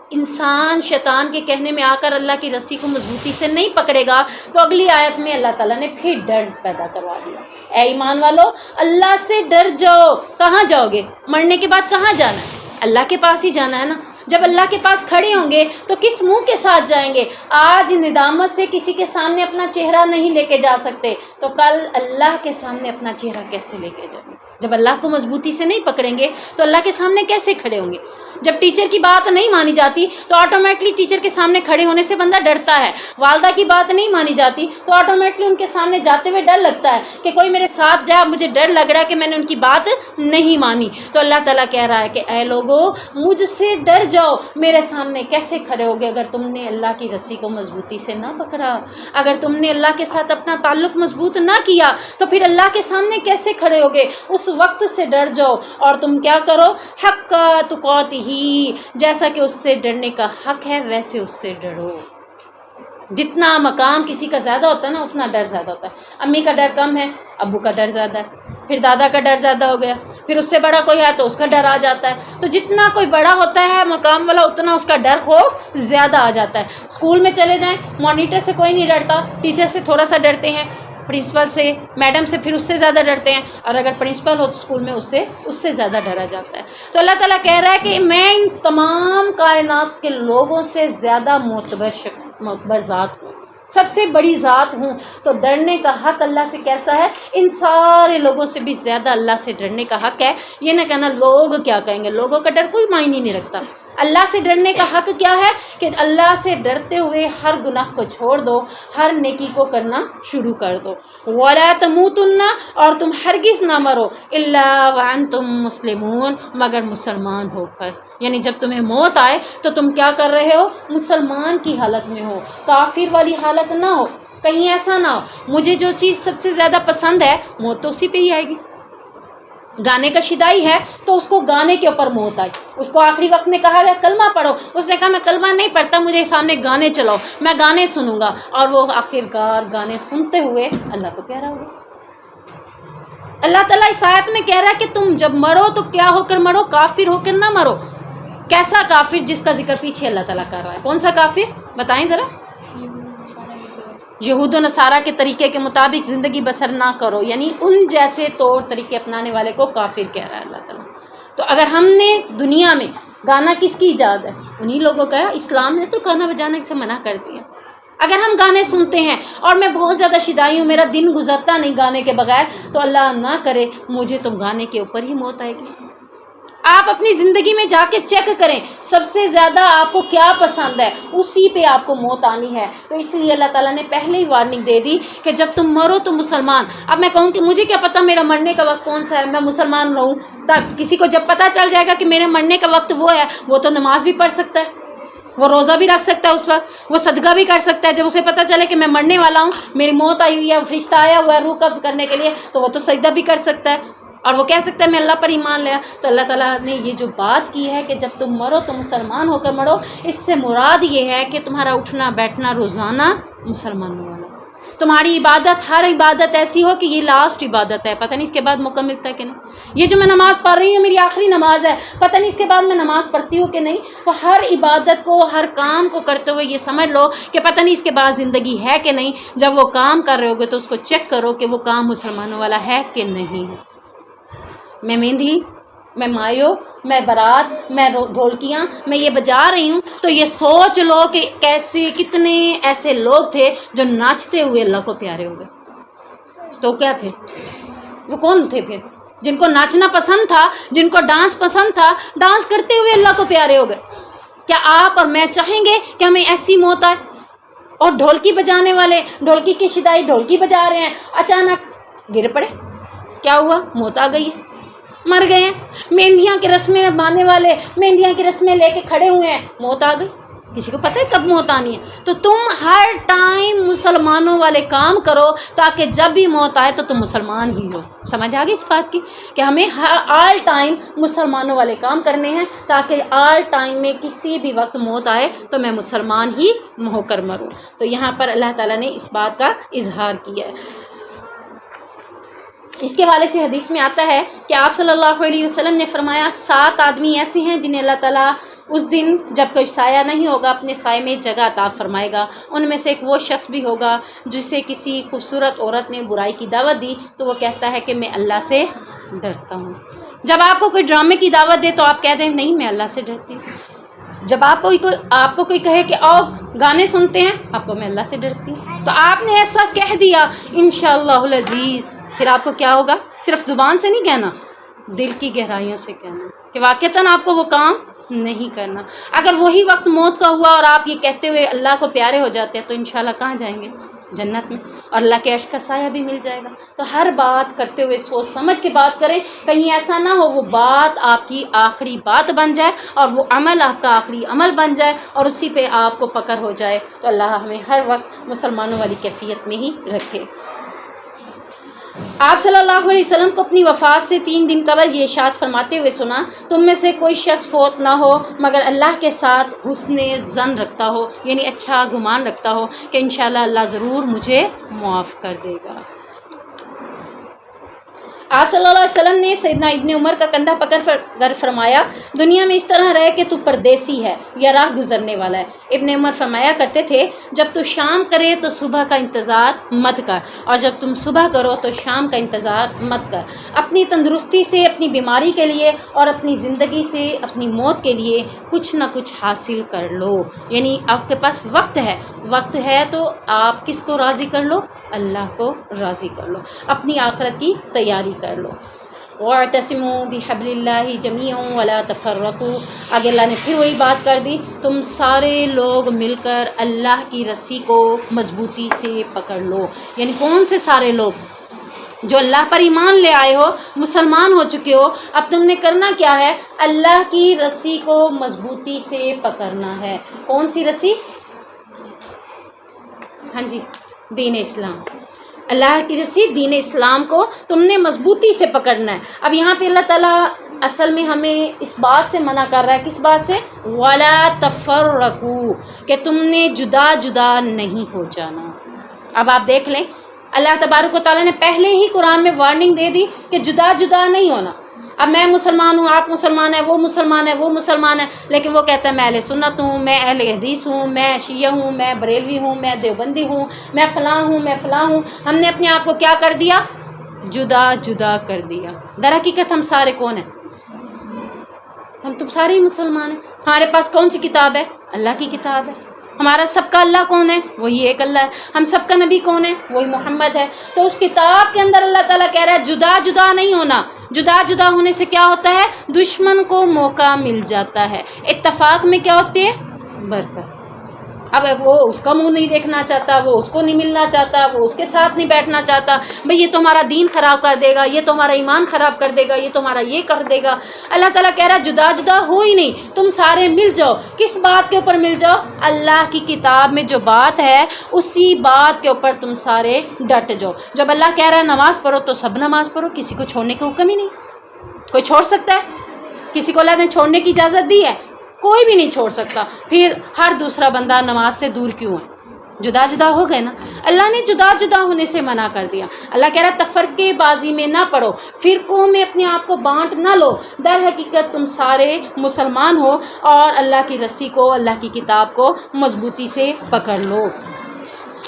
انسان شیطان کے کہنے میں آ کر اللہ کی رسی کو مضبوطی سے نہیں پکڑے گا تو اگلی آیت میں اللہ تعالیٰ نے پھر ڈر پیدا کروا دیا، اے ایمان والو اللہ سے ڈر جاؤ۔ کہاں جاؤ گے؟ مرنے کے بعد کہاں جانا ہے؟ اللہ کے پاس ہی جانا ہے نا۔ جب اللہ کے پاس کھڑے ہوں گے تو کس منہ کے ساتھ جائیں گے؟ آج ندامت سے کسی کے سامنے اپنا چہرہ نہیں لے کے جا سکتے تو کل اللہ کے سامنے اپنا چہرہ کیسے لے کے جائیں گے؟ جب اللہ کو مضبوطی سے نہیں پکڑیں گے تو اللہ کے سامنے کیسے کھڑے ہوں گے؟ جب ٹیچر کی بات نہیں مانی جاتی تو آٹومیٹلی ٹیچر کے سامنے کھڑے ہونے سے بندہ ڈرتا ہے، والدہ کی بات نہیں مانی جاتی تو آٹومیٹلی ان کے سامنے جاتے ہوئے ڈر لگتا ہے کہ کوئی میرے ساتھ جائے، مجھے ڈر لگ رہا ہے کہ میں نے ان کی بات نہیں مانی۔ تو اللہ تعالیٰ کہہ رہا ہے کہ اے لوگو مجھ سے ڈر جاؤ، میرے سامنے کیسے کھڑے ہوگے اگر تم نے اللہ کی رسی کو مضبوطی سے نہ پکڑا، اگر تم نے اللہ کے ساتھ اپنا تعلق مضبوط نہ کیا تو پھر اللہ کے سامنے کیسے کھڑے ہوگے؟ اس وقت سے ڈر جاؤ اور تم کیا کرو؟ حق تقاتہ، ہی، جیسا کہ اس سے ڈرنے کا حق ہے ویسے اس سے ڈرو۔ جتنا مقام کسی کا زیادہ ہوتا ہے نا اتنا ڈر زیادہ ہوتا ہے۔ امی کا ڈر کم ہے، ابو کا ڈر زیادہ ہے، پھر دادا کا ڈر زیادہ ہو گیا، پھر اس سے بڑا کوئی ہے تو اس کا ڈر آ جاتا ہے۔ تو جتنا کوئی بڑا ہوتا ہے مقام والا اتنا اس کا ڈر خوف زیادہ آ جاتا ہے۔ اسکول میں چلے جائیں، مانیٹر سے کوئی نہیں ڈرتا، ٹیچر سے تھوڑا سا ڈرتے ہیں، پرنسپل سے، میڈم سے پھر اس سے زیادہ ڈرتے ہیں، اور اگر پرنسپل ہو تو اسکول میں اس سے زیادہ ڈرا جاتا ہے۔ تو اللہ تعالیٰ کہہ رہا ہے کہ میں ان تمام کائنات کے لوگوں سے زیادہ معتبر ذات ہوں، سب سے بڑی ذات ہوں۔ تو ڈرنے کا حق اللہ سے کیسا ہے؟ ان سارے لوگوں سے بھی زیادہ اللہ سے ڈرنے کا حق ہے۔ یہ نہ کہنا لوگ کیا کہیں گے، لوگوں کا ڈر کوئی معنی نہیں رکھتا۔ اللہ سے ڈرنے کا حق کیا ہے کہ اللہ سے ڈرتے ہوئے ہر گناہ کو چھوڑ دو، ہر نیکی کو کرنا شروع کر دو۔ وَلَا تَمُوتُنَّ، اور تم ہرگز نہ مرو، إِلَّا وَأَنْتُمْ مُسْلِمُونَ، مگر مسلمان ہو کر۔ یعنی جب تمہیں موت آئے تو تم کیا کر رہے ہو؟ مسلمان کی حالت میں ہو، کافر والی حالت نہ ہو۔ کہیں ایسا نہ ہو مجھے جو چیز سب سے زیادہ پسند ہے موت تو اسی پہ ہی آئے گی۔ گانے کا شدائی ہے تو اس کو گانے کے اوپر موت آئی، اس کو آخری وقت میں کہا گیا کلمہ پڑھو، اس نے کہا میں کلمہ نہیں پڑھتا، مجھے سامنے گانے چلاؤ، میں گانے سنوں گا، اور وہ آخرکار گانے سنتے ہوئے اللہ کو پیارا ہوا۔ اللہ تعالیٰ اس آیت میں کہہ رہا ہے کہ تم جب مرو تو کیا ہو کر مرو؟ کافر ہو کر نہ مرو۔ کیسا کافر؟ جس کا ذکر پیچھے اللہ تعالیٰ کر رہا ہے۔ کون سا کافر بتائیں ذرا؟ یہود و نصارہ کے طریقے کے مطابق زندگی بسر نہ کرو، یعنی ان جیسے طور طریقے اپنانے والے کو کافر کہہ رہا ہے اللہ تعالیٰ۔ تو اگر ہم نے دنیا میں گانا کس کی ایجاد ہے؟ انہی لوگوں کا ہے۔ اسلام نے تو گانا بجانے سے منع کر دیا۔ اگر ہم گانے سنتے ہیں اور میں بہت زیادہ شدائی ہوں، میرا دن گزرتا نہیں گانے کے بغیر، تو اللہ نہ کرے مجھے تو گانے کے اوپر ہی موت آئے گی۔ آپ اپنی زندگی میں جا کے چیک کریں سب سے زیادہ آپ کو کیا پسند ہے، اسی پہ آپ کو موت آنی ہے۔ تو اس لیے اللہ تعالیٰ نے پہلے ہی وارننگ دے دی کہ جب تم مرو تو مسلمان۔ اب میں کہوں کہ مجھے کیا پتہ میرا مرنے کا وقت کون سا ہے، میں مسلمان رہوں؟ کسی کو جب پتہ چل جائے گا کہ میرے مرنے کا وقت وہ ہے، وہ تو نماز بھی پڑھ سکتا ہے، وہ روزہ بھی رکھ سکتا ہے، اس وقت وہ صدقہ بھی کر سکتا ہے۔ جب اسے پتہ چلے کہ میں مرنے والا ہوں، میری موت آئی ہوئی ہے، فرشتہ آیا ہوا ہے روح قبض کرنے کے لیے، تو وہ تو سجدہ بھی کر سکتا ہے، اور وہ کہہ سکتا ہے میں اللہ پر ایمان لیا۔ تو اللہ تعالیٰ نے یہ جو بات کی ہے کہ جب تم مرو تو مسلمان ہو کر مرو، اس سے مراد یہ ہے کہ تمہارا اٹھنا بیٹھنا روزانہ مسلمانوں والا، تمہاری عبادت ہر عبادت ایسی ہو کہ یہ لاسٹ عبادت ہے، پتہ نہیں اس کے بعد موقع ملتا ہے کہ نہیں۔ یہ جو میں نماز پڑھ رہی ہوں میری آخری نماز ہے، پتہ نہیں اس کے بعد میں نماز پڑھتی ہوں کہ نہیں۔ تو ہر عبادت کو، ہر کام کو کرتے ہوئے یہ سمجھ لو کہ پتہ نہیں اس کے بعد زندگی ہے کہ نہیں۔ جب وہ کام کر رہے ہوگے تو اس کو چیک کرو کہ وہ کام مسلمانوں والا ہے کہ نہیں۔ میں مہندی، میں مایو، میں بارات، میں ڈھولکیاں، میں یہ بجا رہی ہوں، تو یہ سوچ لو کہ کتنے ایسے لوگ تھے جو ناچتے ہوئے اللہ کو پیارے ہو گئے۔ تو کیا تھے وہ؟ کون تھے پھر؟ جن کو ناچنا پسند تھا، جن کو ڈانس پسند تھا، ڈانس کرتے ہوئے اللہ کو پیارے ہو گئے۔ کیا آپ اور میں چاہیں گے کہ ہمیں ایسی موت آئے؟ اور ڈھولکی بجانے والے ڈھولکی کی شدائی ڈھولکی بجا رہے ہیں، اچانک گر پڑے، کیا ہوا؟ موت آ گئی، مر گئے ہیں۔ مہندیاں کی رسمیں باندھنے والے مہندیاں کی رسمیں لے کے کھڑے ہوئے ہیں، موت آ گئی۔ کسی کو پتہ ہے کب موت آنی ہے؟ تو تم ہر ٹائم مسلمانوں والے کام کرو تاکہ جب بھی موت آئے تو تم مسلمان ہی ہو۔ سمجھ آ گئی اس بات کی کہ ہمیں آل ٹائم مسلمانوں والے کام کرنے ہیں تاکہ آل ٹائم میں کسی بھی وقت موت آئے تو میں مسلمان ہی ہو کر مروں۔ تو یہاں پر اللہ تعالیٰ نے اس بات کا اظہار کیا ہے۔ اس کے حوالے سے حدیث میں آتا ہے کہ آپ صلی اللہ علیہ وسلم نے فرمایا 7 آدمی ایسے ہیں جنہیں اللہ تعالیٰ اس دن جب کوئی سایہ نہیں ہوگا اپنے سائے میں جگہ عطا فرمائے گا۔ ان میں سے ایک وہ شخص بھی ہوگا جسے کسی خوبصورت عورت نے برائی کی دعوت دی تو وہ کہتا ہے کہ میں اللہ سے ڈرتا ہوں۔ جب آپ کو کوئی ڈرامے کی دعوت دے تو آپ کہہ دیں نہیں میں اللہ سے ڈرتی ہوں۔ جب آپ کو کوئی کہے کہ آؤ گانے سنتے ہیں، آپ کو میں اللہ سے ڈرتی ہوں، تو آپ نے ایسا کہہ دیا انشاءاللہ العزیز، پھر آپ کو کیا ہوگا؟ صرف زبان سے نہیں کہنا، دل کی گہرائیوں سے کہنا کہ واقعتاً آپ کو وہ کام نہیں کرنا۔ اگر وہی وقت موت کا ہوا اور آپ یہ کہتے ہوئے اللہ کو پیارے ہو جاتے ہیں تو انشاءاللہ کہاں جائیں گے؟ جنت میں، اور اللہ کے عرش کا سایہ بھی مل جائے گا۔ تو ہر بات کرتے ہوئے سوچ سمجھ کے بات کریں، کہیں ایسا نہ ہو وہ بات آپ کی آخری بات بن جائے اور وہ عمل آپ کا آخری عمل بن جائے اور اسی پہ آپ کو پکڑ ہو جائے۔ تو اللہ ہمیں ہر وقت مسلمانوں والی کیفیت میں ہی رکھے۔ آپ صلی اللہ علیہ وسلم کو اپنی وفات سے 3 دن قبل یہ ارشاد فرماتے ہوئے سنا، تم میں سے کوئی شخص فوت نہ ہو مگر اللہ کے ساتھ حسن ظن رکھتا ہو، یعنی اچھا گمان رکھتا ہو کہ انشاءاللہ اللہ ضرور مجھے معاف کر دے گا۔ آپ صلی اللہ علیہ وسلم نے سیدنا ابن عمر کا کندھا پکڑ کر فرمایا، دنیا میں اس طرح رہے کہ تو پردیسی ہے یا راہ گزرنے والا ہے۔ ابن عمر فرمایا کرتے تھے، جب تو شام کرے تو صبح کا انتظار مت کر، اور جب تم صبح کرو تو شام کا انتظار مت کر۔ اپنی تندرستی سے اپنی بیماری کے لیے اور اپنی زندگی سے اپنی موت کے لیے کچھ نہ کچھ حاصل کر لو، یعنی آپ کے پاس وقت ہے تو آپ کس کو راضی کر لو؟ اللہ کو راضی کر لو، اپنی آخرت کی تیاری کر لو۔ وَاعْتَصِمُوا بِحَبْلِ اللَّهِ جَمِيعًا وَلَا تَفَرَّقُوا، آگے اللہ نے پھر وہی بات کر دی، تم سارے لوگ مل کر اللہ کی رسی کو مضبوطی سے پکڑ لو۔ یعنی کون سے سارے لوگ؟ جو اللہ پر ایمان لے آئے ہو، مسلمان ہو چکے ہو، اب تم نے کرنا کیا ہے؟ اللہ کی رسی کو مضبوطی سے پکڑنا ہے۔ کون سی رسی؟ ہاں جی، دین اسلام۔ اللہ کی رسی دین اسلام کو تم نے مضبوطی سے پکڑنا ہے۔ اب یہاں پہ اللہ تعالیٰ اصل میں ہمیں اس بات سے منع کر رہا ہے، کس بات سے؟ وَلَا تَفَرَّقُوا، کہ تم نے جدا جدا نہیں ہو جانا۔ اب آپ دیکھ لیں، اللہ تبارک و تعالیٰ نے پہلے ہی قرآن میں وارننگ دے دی کہ جدا جدا نہیں ہونا۔ اب میں مسلمان ہوں، آپ مسلمان ہیں، وہ مسلمان ہے، وہ مسلمان ہے، لیکن وہ کہتا ہے میں اہل سنت ہوں، میں اہل حدیث ہوں، میں شیعہ ہوں، میں بریلوی ہوں، میں دیوبندی ہوں، میں فلاں ہوں، میں فلاں ہوں۔ ہم نے اپنے آپ کو کیا کر دیا؟ جدا جدا کر دیا۔ در حقیقت ہم سارے کون ہیں؟ ہم تو سارے ہی مسلمان ہیں۔ ہمارے پاس کون سی کتاب ہے؟ اللہ کی کتاب ہے۔ ہمارا سب کا اللہ کون ہے؟ وہی ایک اللہ ہے۔ ہم سب کا نبی کون ہے؟ وہی محمد ہے۔ تو اس کتاب کے اندر اللہ تعالیٰ کہہ رہا ہے جدا جدا نہیں ہونا۔ جدا جدا ہونے سے کیا ہوتا ہے؟ دشمن کو موقع مل جاتا ہے۔ اتفاق میں کیا ہوتی ہے؟ برکت۔ اب وہ اس کا منہ نہیں دیکھنا چاہتا، وہ اس کو نہیں ملنا چاہتا، وہ اس کے ساتھ نہیں بیٹھنا چاہتا، بھئی یہ تو ہمارا دین خراب کر دے گا، یہ تو ہمارا ایمان خراب کر دے گا، یہ تو ہمارا یہ کر دے گا۔ اللہ تعالیٰ کہہ رہا ہے جدا جدا ہو ہی نہیں، تم سارے مل جاؤ۔ کس بات کے اوپر مل جاؤ؟ اللہ کی کتاب میں جو بات ہے اسی بات کے اوپر تم سارے ڈٹ جاؤ۔ جب اللہ کہہ رہا ہے نماز پڑھو تو سب نماز پڑھو، کسی کو چھوڑنے کا حکم ہی نہیں۔ کوئی چھوڑ سکتا ہے؟ کسی کو اللہ نے چھوڑنے کی اجازت دی ہے؟ کوئی بھی نہیں چھوڑ سکتا۔ پھر ہر دوسرا بندہ نماز سے دور کیوں ہے؟ جدا جدا ہو گئے نا۔ اللہ نے جدا جدا ہونے سے منع کر دیا۔ اللہ کہہ رہا ہے تفرقے بازی میں نہ پڑو، فرقوں میں اپنے آپ کو بانٹ نہ لو۔ در حقیقت تم سارے مسلمان ہو اور اللہ کی رسی کو، اللہ کی کتاب کو مضبوطی سے پکڑ لو۔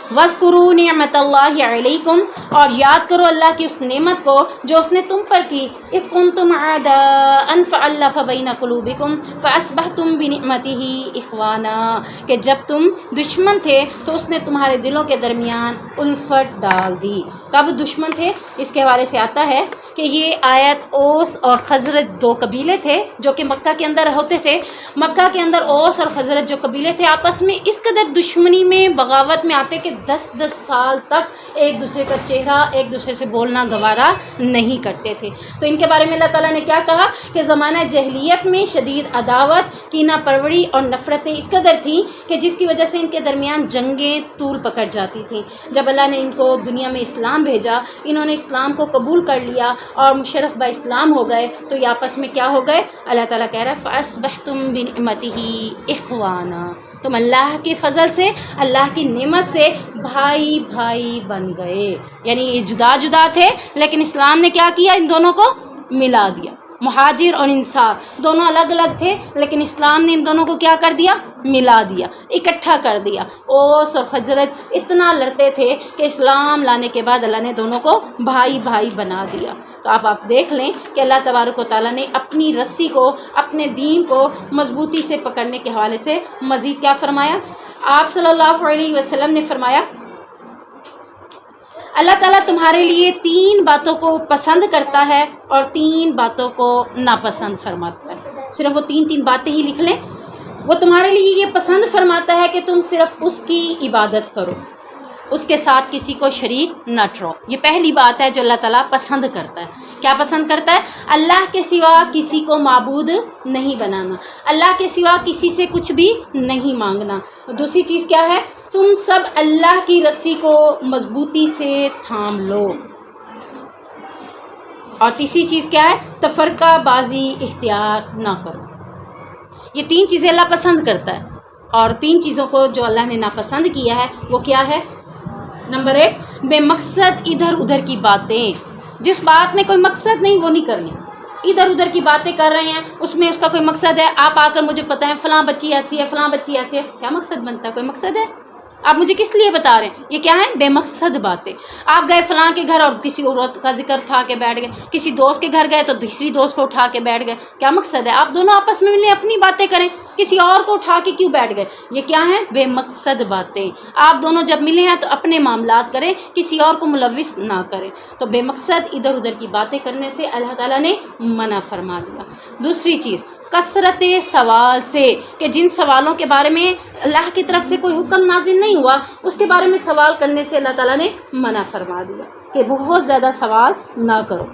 وَاذْكُرُوا نِعْمَةَ اللَّهِ عَلَيْكُمْ، اور یاد کرو اللہ کی اس نعمت کو جو اس نے تم پر کی۔ اِذْ كُنْتُمْ أَعْدَاءً فَأَلَّفَ بَيْنَ قُلُوبِكُمْ فَأَصْبَحْتُمْ بِنِعْمَتِهِ إِخْوَانًا، کہ جب تم دشمن تھے تو اس نے تمہارے دلوں کے درمیان الفت ڈال دی۔ کب دشمن تھے؟ اس کے حوالے سے آتا ہے کہ یہ آیت اوس اور خزرج 2 قبیلے تھے جو کہ مکہ کے اندر ہوتے تھے۔ مکہ کے اندر اوس اور خزرج جو قبیلے تھے آپس میں اس قدر دشمنی میں، بغاوت میں آتے کہ 10 سال تک ایک دوسرے کا چہرہ، ایک دوسرے سے بولنا گوارا نہیں کرتے تھے۔ تو ان کے بارے میں اللہ تعالیٰ نے کیا کہا کہ زمانہ جہلیت میں شدید عداوت، کینہ پروری اور نفرتیں اس قدر تھیں کہ جس کی وجہ سے ان کے درمیان جنگیں طول پکڑ جاتی تھیں۔ جب اللہ نے ان کو دنیا میں اسلام بھیجا، انہوں نے اسلام کو قبول کر لیا اور مشرف با اسلام ہو گئے، تو یہ آپس میں کیا ہو گئے؟ اللہ تعالیٰ کہہ رہا ہے فَأَصْبَحْتُمْ بِنِعْمَتِهِ إِخْوَانًا، تم اللہ کے فضل سے، اللہ کی نعمت سے بھائی بھائی بن گئے۔ یعنی یہ جدا جدا تھے لیکن اسلام نے کیا کیا؟ ان دونوں کو ملا دیا۔ مہاجر اور انصار دونوں الگ الگ تھے لیکن اسلام نے ان دونوں کو کیا کر دیا؟ ملا دیا، اکٹھا کر دیا۔ اوس اور خزرج اتنا لڑتے تھے کہ اسلام لانے کے بعد اللہ نے دونوں کو بھائی بھائی بنا دیا۔ تو آپ دیکھ لیں کہ اللہ تبارک و تعالیٰ نے اپنی رسی کو، اپنے دین کو مضبوطی سے پکڑنے کے حوالے سے مزید کیا فرمایا؟ آپ صلی اللہ علیہ وسلم نے فرمایا اللہ تعالیٰ تمہارے لیے 3 باتوں کو پسند کرتا ہے اور 3 باتوں کو ناپسند فرماتا ہے۔ صرف وہ 3 باتیں ہی لکھ لیں۔ وہ تمہارے لیے یہ پسند فرماتا ہے کہ تم صرف اس کی عبادت کرو، اس کے ساتھ کسی کو شریک نہ ٹھہراؤ۔ یہ پہلی بات ہے جو اللہ تعالیٰ پسند کرتا ہے۔ کیا پسند کرتا ہے؟ اللہ کے سوا کسی کو معبود نہیں بنانا، اللہ کے سوا کسی سے کچھ بھی نہیں مانگنا۔ دوسری چیز کیا ہے؟ تم سب اللہ کی رسی کو مضبوطی سے تھام لو۔ اور تیسری چیز کیا ہے؟ تفرقہ بازی اختیار نہ کرو۔ یہ 3 چیزیں اللہ پسند کرتا ہے، اور 3 چیزوں کو جو اللہ نے ناپسند کیا ہے وہ کیا ہے؟ نمبر 1، بے مقصد ادھر ادھر کی باتیں، جس بات میں کوئی مقصد نہیں وہ نہیں کرنی۔ ادھر ادھر کی باتیں کر رہے ہیں، اس میں اس کا کوئی مقصد ہے، آپ آ کر مجھے پتہ ہے فلاں بچی ایسی ہے، فلاں بچی ایسی ہے، کیا مقصد بنتا ہے؟ کوئی مقصد ہے؟ آپ مجھے کس لیے بتا رہے ہیں؟ یہ کیا ہے؟ بے مقصد باتیں۔ آپ گئے فلاں کے گھر اور کسی عورت کا ذکر اٹھا کے بیٹھ گئے، کسی دوست کے گھر گئے تو دوسری دوست کو اٹھا کے بیٹھ گئے، کیا مقصد ہے؟ آپ دونوں آپس میں ملیں، اپنی باتیں کریں، کسی اور کو اٹھا کے کیوں بیٹھ گئے؟ یہ کیا ہے؟ بے مقصد باتیں۔ آپ دونوں جب ملے ہیں تو اپنے معاملات کریں، کسی اور کو ملوث نہ کریں۔ تو بے مقصد ادھر ادھر کی باتیں کرنے سے اللہ تعالیٰ نے منع فرما دیا۔ دوسری چیز، کثرت سوال سے، کہ جن سوالوں کے بارے میں اللہ کی طرف سے کوئی حکم نازل نہیں ہوا اس کے بارے میں سوال کرنے سے اللہ تعالیٰ نے منع فرما دیا کہ بہت زیادہ سوال نہ کرو۔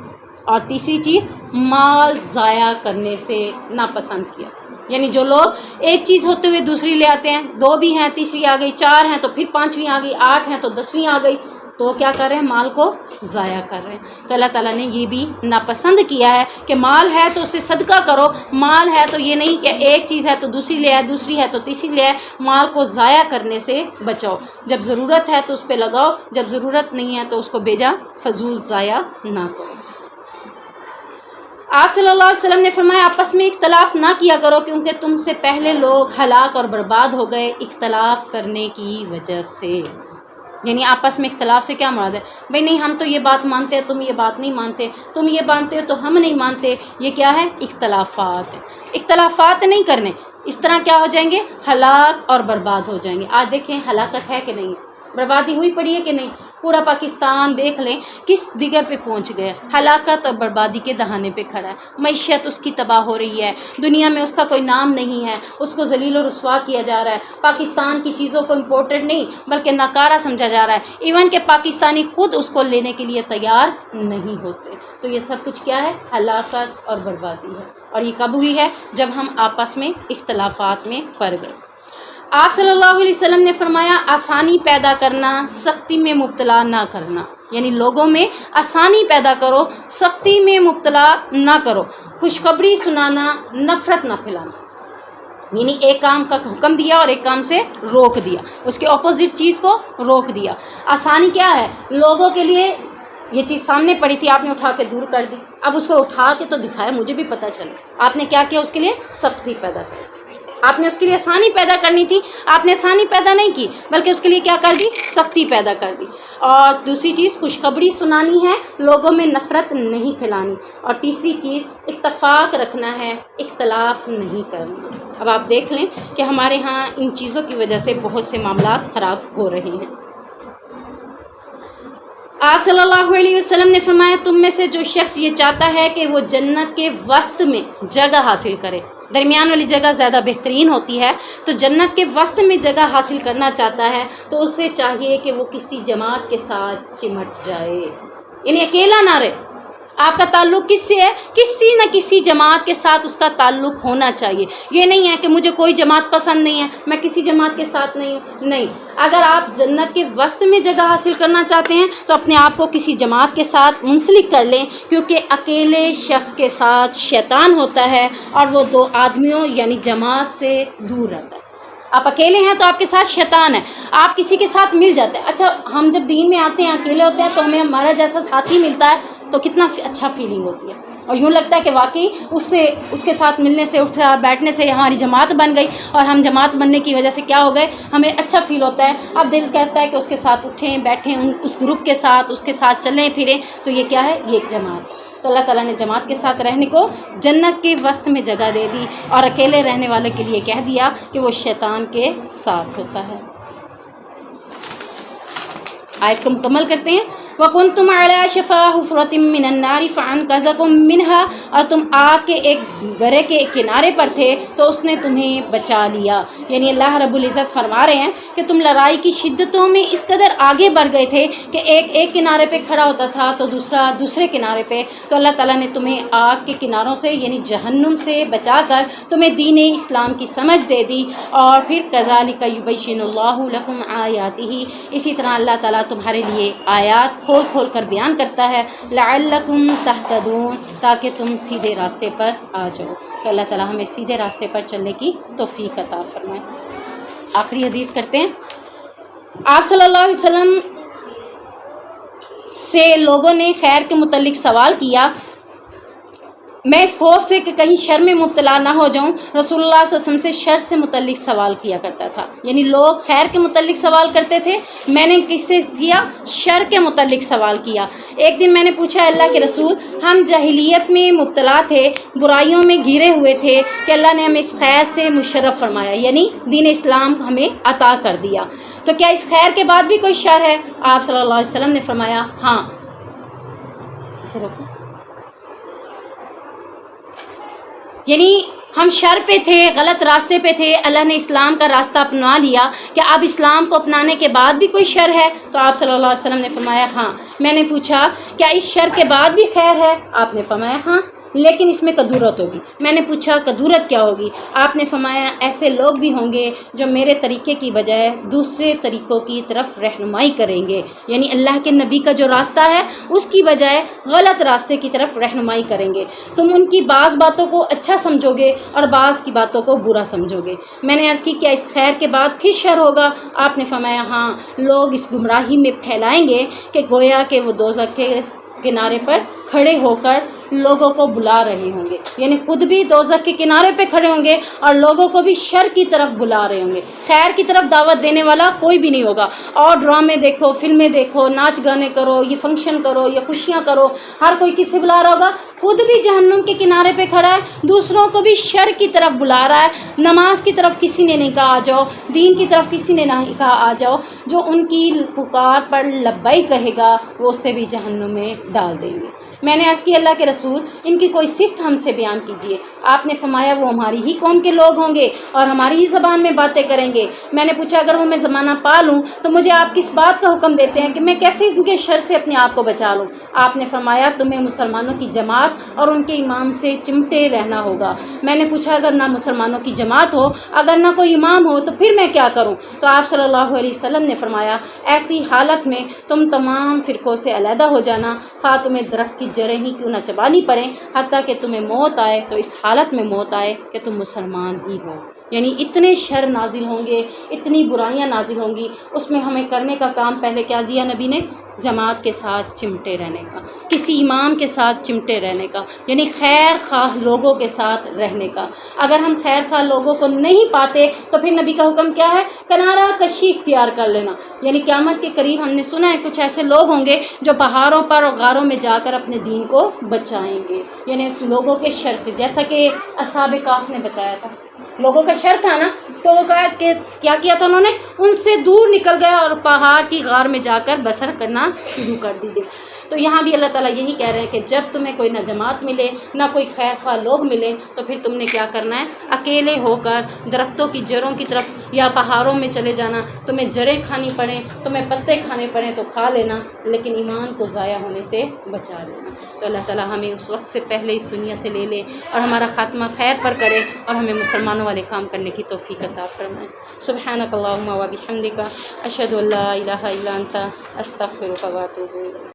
اور تیسری چیز، مال ضائع کرنے سے ناپسند کیا، یعنی جو لوگ ایک چیز ہوتے ہوئے دوسری لے آتے ہیں، 2 بھی ہیں، تیسری آ گئی، 4 ہیں تو پھر 5ویں آ گئی، 8 ہیں تو 10ویں آ گئی، تو کیا کر رہے ہیں؟ مال کو ضائع کر رہے ہیں۔ تو اللہ تعالیٰ نے یہ بھی ناپسند کیا ہے کہ مال ہے تو اسے صدقہ کرو، مال ہے تو یہ نہیں کہ ایک چیز ہے تو دوسری لے آئے، دوسری ہے تو تیسری لے آئے، مال کو ضائع کرنے سے بچاؤ۔ جب ضرورت ہے تو اس پہ لگاؤ، جب ضرورت نہیں ہے تو اس کو بیجا فضول ضائع نہ کرو۔ آپ صلی اللہ علیہ وسلم نے فرمایا آپس میں اختلاف نہ کیا کرو، کیونکہ تم سے پہلے لوگ ہلاک اور برباد ہو گئے اختلاف کرنے کی وجہ سے۔ یعنی آپس میں اختلاف سے کیا مراد ہے؟ بھئی نہیں ہم تو یہ بات مانتے ہیں، تم یہ بات نہیں مانتے، تم یہ مانتے ہو تو ہم نہیں مانتے، یہ کیا ہے؟ اختلافات ہے۔ اختلافات نہیں کرنے، اس طرح کیا ہو جائیں گے؟ ہلاک اور برباد ہو جائیں گے۔ آج دیکھیں ہلاکت ہے کہ نہیں، بربادی ہوئی پڑی ہے کہ نہیں؟ پورا پاکستان دیکھ لیں کس دیگر پہ پہنچ گیا، ہلاکت اور بربادی کے دہانے پہ کھڑا ہے۔ معیشت اس کی تباہ ہو رہی ہے، دنیا میں اس کا کوئی نام نہیں ہے، اس کو ذلیل و رسوا کیا جا رہا ہے، پاکستان کی چیزوں کو امپورٹڈ نہیں بلکہ ناکارہ سمجھا جا رہا ہے، ایون کہ پاکستانی خود اس کو لینے کے لیے تیار نہیں ہوتے۔ تو یہ سب کچھ کیا ہے؟ ہلاکت اور بربادی ہے۔ اور یہ کب ہوئی ہے؟ جب ہم آپس میں اختلافات میں پڑ گئے۔ آپ صلی اللہ علیہ وسلم نے فرمایا آسانی پیدا کرنا، سختی میں مبتلا نہ کرنا، یعنی لوگوں میں آسانی پیدا کرو، سختی میں مبتلا نہ کرو، خوشخبری سنانا، نفرت نہ پھیلانا، یعنی ایک کام کا حکم دیا اور ایک کام سے روک دیا، اس کے اپوزٹ چیز کو روک دیا۔ آسانی کیا ہے؟ لوگوں کے لیے یہ چیز سامنے پڑی تھی، آپ نے اٹھا کے دور کر دی، اب اس کو اٹھا کے تو دکھایا مجھے بھی پتہ چلے، آپ نے کیا کیا؟ اس کے لیے سختی پیدا کی، آپ نے اس کے لیے آسانی پیدا کرنی تھی، آپ نے آسانی پیدا نہیں کی بلکہ اس کے لیے کیا کر دی؟ سختی پیدا کر دی۔ اور دوسری چیز خوشخبری سنانی ہے، لوگوں میں نفرت نہیں پھیلانی۔ اور تیسری چیز اتفاق رکھنا ہے، اختلاف نہیں کرنا۔ اب آپ دیکھ لیں کہ ہمارے ہاں ان چیزوں کی وجہ سے بہت سے معاملات خراب ہو رہے ہیں۔ آپ صلی اللہ علیہ وسلم نے فرمایا تم میں سے جو شخص یہ چاہتا ہے کہ وہ جنت کے وسط میں جگہ حاصل کرے، درمیان والی جگہ زیادہ بہترین ہوتی ہے، تو جنت کے وسط میں جگہ حاصل کرنا چاہتا ہے تو اسے چاہیے کہ وہ کسی جماعت کے ساتھ چمٹ جائے، یعنی اکیلا نہ رہے۔ آپ کا تعلق کس سے ہے؟ کسی نہ کسی جماعت کے ساتھ اس کا تعلق ہونا چاہیے۔ یہ نہیں ہے کہ مجھے کوئی جماعت پسند نہیں ہے، میں کسی جماعت کے ساتھ نہیں ہوں، نہیں۔ اگر آپ جنت کے وسط میں جگہ حاصل کرنا چاہتے ہیں تو اپنے آپ کو کسی جماعت کے ساتھ منسلک کر لیں، کیونکہ اکیلے شخص کے ساتھ شیطان ہوتا ہے اور وہ 2 آدمیوں یعنی جماعت سے دور رہتا ہے۔ آپ اکیلے ہیں تو آپ کے ساتھ شیطان ہے، آپ کسی کے ساتھ مل جاتے ہیں۔ اچھا ہم جب دین میں آتے ہیں اکیلے ہوتے ہیں تو ہمیں ہمارا جیسا ساتھی ملتا ہے تو کتنا اچھا فیلنگ ہوتی ہے، اور یوں لگتا ہے کہ واقعی اس کے ساتھ ملنے سے، اٹھا بیٹھنے سے ہماری جماعت بن گئی، اور ہم جماعت بننے کی وجہ سے کیا ہو گئے؟ ہمیں اچھا فیل ہوتا ہے۔ اب دل کہتا ہے کہ اس کے ساتھ اٹھیں بیٹھیں، اس گروپ کے ساتھ، اس کے ساتھ چلیں پھریں، تو یہ کیا ہے؟ یہ ایک جماعت ہے۔ تو اللہ تعالیٰ نے جماعت کے ساتھ رہنے کو جنت کے وسط میں جگہ دے دی، اور اکیلے رہنے والے کے لیے کہہ دیا کہ وہ شیطان کے ساتھ ہوتا ہے۔ آیت کو مکمل کرتے ہیں۔ وَكُنْتُمْ عَلَىٰ شَفَا حُفْرَةٍ مِّنَ النَّارِ فَأَنْقَذَكُم مِّنْهَا، اور تم آگ کے ایک گرے کے کنارے پر تھے تو اس نے تمہیں بچا لیا۔ یعنی اللہ رب العزت فرما رہے ہیں کہ تم لڑائی کی شدتوں میں اس قدر آگے بڑھ گئے تھے کہ ایک کنارے پہ کھڑا ہوتا تھا تو دوسرے کنارے پہ، تو اللہ تعالیٰ نے تمہیں آگ کے کناروں سے یعنی جہنم سے بچا کر تمہیں دین اسلام کی سمجھ دے دی۔ اور پھر كَذَلِكَ يُبَيِّنُ اللَّهُ لَكُمْ آيَاتِهِ، اسی طرح اللہ تعالیٰ تمہارے لیے آیات کھول کھول کر بیان کرتا ہے، لعلکم تہتدون، تاکہ تم سیدھے راستے پر آ جاؤ۔ تو اللہ تعالیٰ ہمیں سیدھے راستے پر چلنے کی توفیق عطا فرمائے۔ آخری حدیث کرتے ہیں۔ آپ صلی اللہ علیہ وسلم سے لوگوں نے خیر کے متعلق سوال کیا، میں اس خوف سے کہ کہیں شر میں مبتلا نہ ہو جاؤں، رسول اللہ صلی اللہ علیہ وسلم سے شر سے متعلق سوال کیا کرتا تھا۔ یعنی لوگ خیر کے متعلق سوال کرتے تھے، میں نے کس سے کیا؟ شر کے متعلق سوال کیا۔ ایک دن میں نے پوچھا، اللہ کے رسول، ہم جاہلیت میں مبتلا تھے، برائیوں میں گھرے ہوئے تھے کہ اللہ نے ہمیں اس خیر سے مشرف فرمایا، یعنی دین اسلام ہمیں عطا کر دیا، تو کیا اس خیر کے بعد بھی کوئی شر ہے؟ آپ صلی اللہ علیہ وسلم نے فرمایا ہاں۔ اسے رکھو۔ یعنی ہم شر پہ تھے، غلط راستے پہ تھے، اللہ نے اسلام کا راستہ اپنا لیا، کہ اب اسلام کو اپنانے کے بعد بھی کوئی شر ہے؟ تو آپ صلی اللہ علیہ وسلم نے فرمایا ہاں۔ میں نے پوچھا کیا اس شر کے بعد بھی خیر ہے؟ آپ نے فرمایا ہاں، لیکن اس میں کدورت ہوگی۔ میں نے پوچھا کدورت کیا ہوگی؟ آپ نے فرمایا ایسے لوگ بھی ہوں گے جو میرے طریقے کی بجائے دوسرے طریقوں کی طرف رہنمائی کریں گے، یعنی اللہ کے نبی کا جو راستہ ہے اس کی بجائے غلط راستے کی طرف رہنمائی کریں گے۔ تم ان کی بعض باتوں کو اچھا سمجھو گے اور بعض کی باتوں کو برا سمجھو گے۔ میں نے عرض کی کیا اس خیر کے بعد پھر شر ہوگا؟ آپ نے فرمایا ہاں، لوگ اس گمراہی میں پھیلائیں گے کہ گویا کہ وہ دوزخ کے کنارے پر کھڑے ہو کر لوگوں کو بلا رہے ہوں گے، یعنی خود بھی دوزخ کے کنارے پہ کھڑے ہوں گے اور لوگوں کو بھی شر کی طرف بلا رہے ہوں گے، خیر کی طرف دعوت دینے والا کوئی بھی نہیں ہوگا۔ اور ڈرامے دیکھو، فلمیں دیکھو، ناچ گانے کرو، یہ فنکشن کرو، یہ خوشیاں کرو، ہر کوئی کس سے بلا رہا ہوگا؟ خود بھی جہنم کے کنارے پہ کھڑا ہے، دوسروں کو بھی شر کی طرف بلا رہا ہے۔ نماز کی طرف کسی نے نہیں کہا آ جاؤ، دین کی طرف کسی نے نہیں کہا آ جاؤ، جو ان کی پکار پر لبیک کہے گا وہ اسے بھی جہنم میں ڈال دیں گے۔ میں نے عرض کی اللہ کے رسول، ان کی کوئی صفت ہم سے بیان کیجیے۔ آپ نے فرمایا وہ ہماری ہی قوم کے لوگ ہوں گے اور ہماری ہی زبان میں باتیں کریں گے۔ میں نے پوچھا اگر وہ میں زمانہ پا لوں تو مجھے آپ کس بات کا حکم دیتے ہیں کہ میں کیسے ان کے شر سے اپنے آپ کو بچا لوں؟ آپ نے فرمایا تمہیں مسلمانوں کی جماعت اور ان کے امام سے چمٹے رہنا ہوگا۔ میں نے پوچھا اگر نہ مسلمانوں کی جماعت ہو، اگر نہ کوئی امام ہو تو پھر میں کیا کروں؟ تو آپ صلی اللہ علیہ وسلم نے فرمایا ایسی حالت میں تم تمام فرقوں سے علیحدہ ہو جانا، خواہ تمہیں درخت کی جڑیں ہی کیوں نہ چبانی پڑیں، حتیٰ کہ تمہیں موت آئے تو اس حالت میں موت آئے کہ تم مسلمان ہی ہو۔ یعنی اتنے شر نازل ہوں گے، اتنی برائیاں نازل ہوں گی، اس میں ہمیں کرنے کا کام پہلے کیا دیا نبی نے؟ جماعت کے ساتھ چمٹے رہنے کا، کسی امام کے ساتھ چمٹے رہنے کا، یعنی خیر خواہ لوگوں کے ساتھ رہنے کا۔ اگر ہم خیر خواہ لوگوں کو نہیں پاتے تو پھر نبی کا حکم کیا ہے؟ کنارہ کشی اختیار کر لینا۔ یعنی قیامت کے قریب ہم نے سنا ہے کچھ ایسے لوگ ہوں گے جو پہاڑوں پر اور غاروں میں جا کر اپنے دین کو بچائیں گے، یعنی لوگوں کے شر سے، جیسا کہ اصحاب کہف نے بچایا تھا۔ لوگوں کا شر تھا نا، تو وہ کیا کیا تھا انہوں نے؟ ان سے دور نکل گئے اور پہاڑ کی غار میں جا کر بسر کرنا شروع کر دی گئی۔ تو یہاں بھی اللہ تعالیٰ یہی کہہ رہے ہیں کہ جب تمہیں کوئی نہ جماعت ملے نہ کوئی خیر خواہ لوگ ملے تو پھر تم نے کیا کرنا ہے؟ اکیلے ہو کر درختوں کی جڑوں کی طرف یا پہاڑوں میں چلے جانا۔ تمہیں جڑیں کھانی پڑیں، تمہیں پتے کھانے پڑیں تو کھا لینا، لیکن ایمان کو ضائع ہونے سے بچا لینا۔ تو اللہ تعالیٰ ہمیں اس وقت سے پہلے اس دنیا سے لے لے اور ہمارا خاتمہ خیر پر کرے اور ہمیں مسلمانوں والے کام کرنے کی توفیق عطا فرمائے۔ سبحانک اللہم و بحمدک، اشہد ان لا الہ الا انت، استغفرک و اتوب الیک۔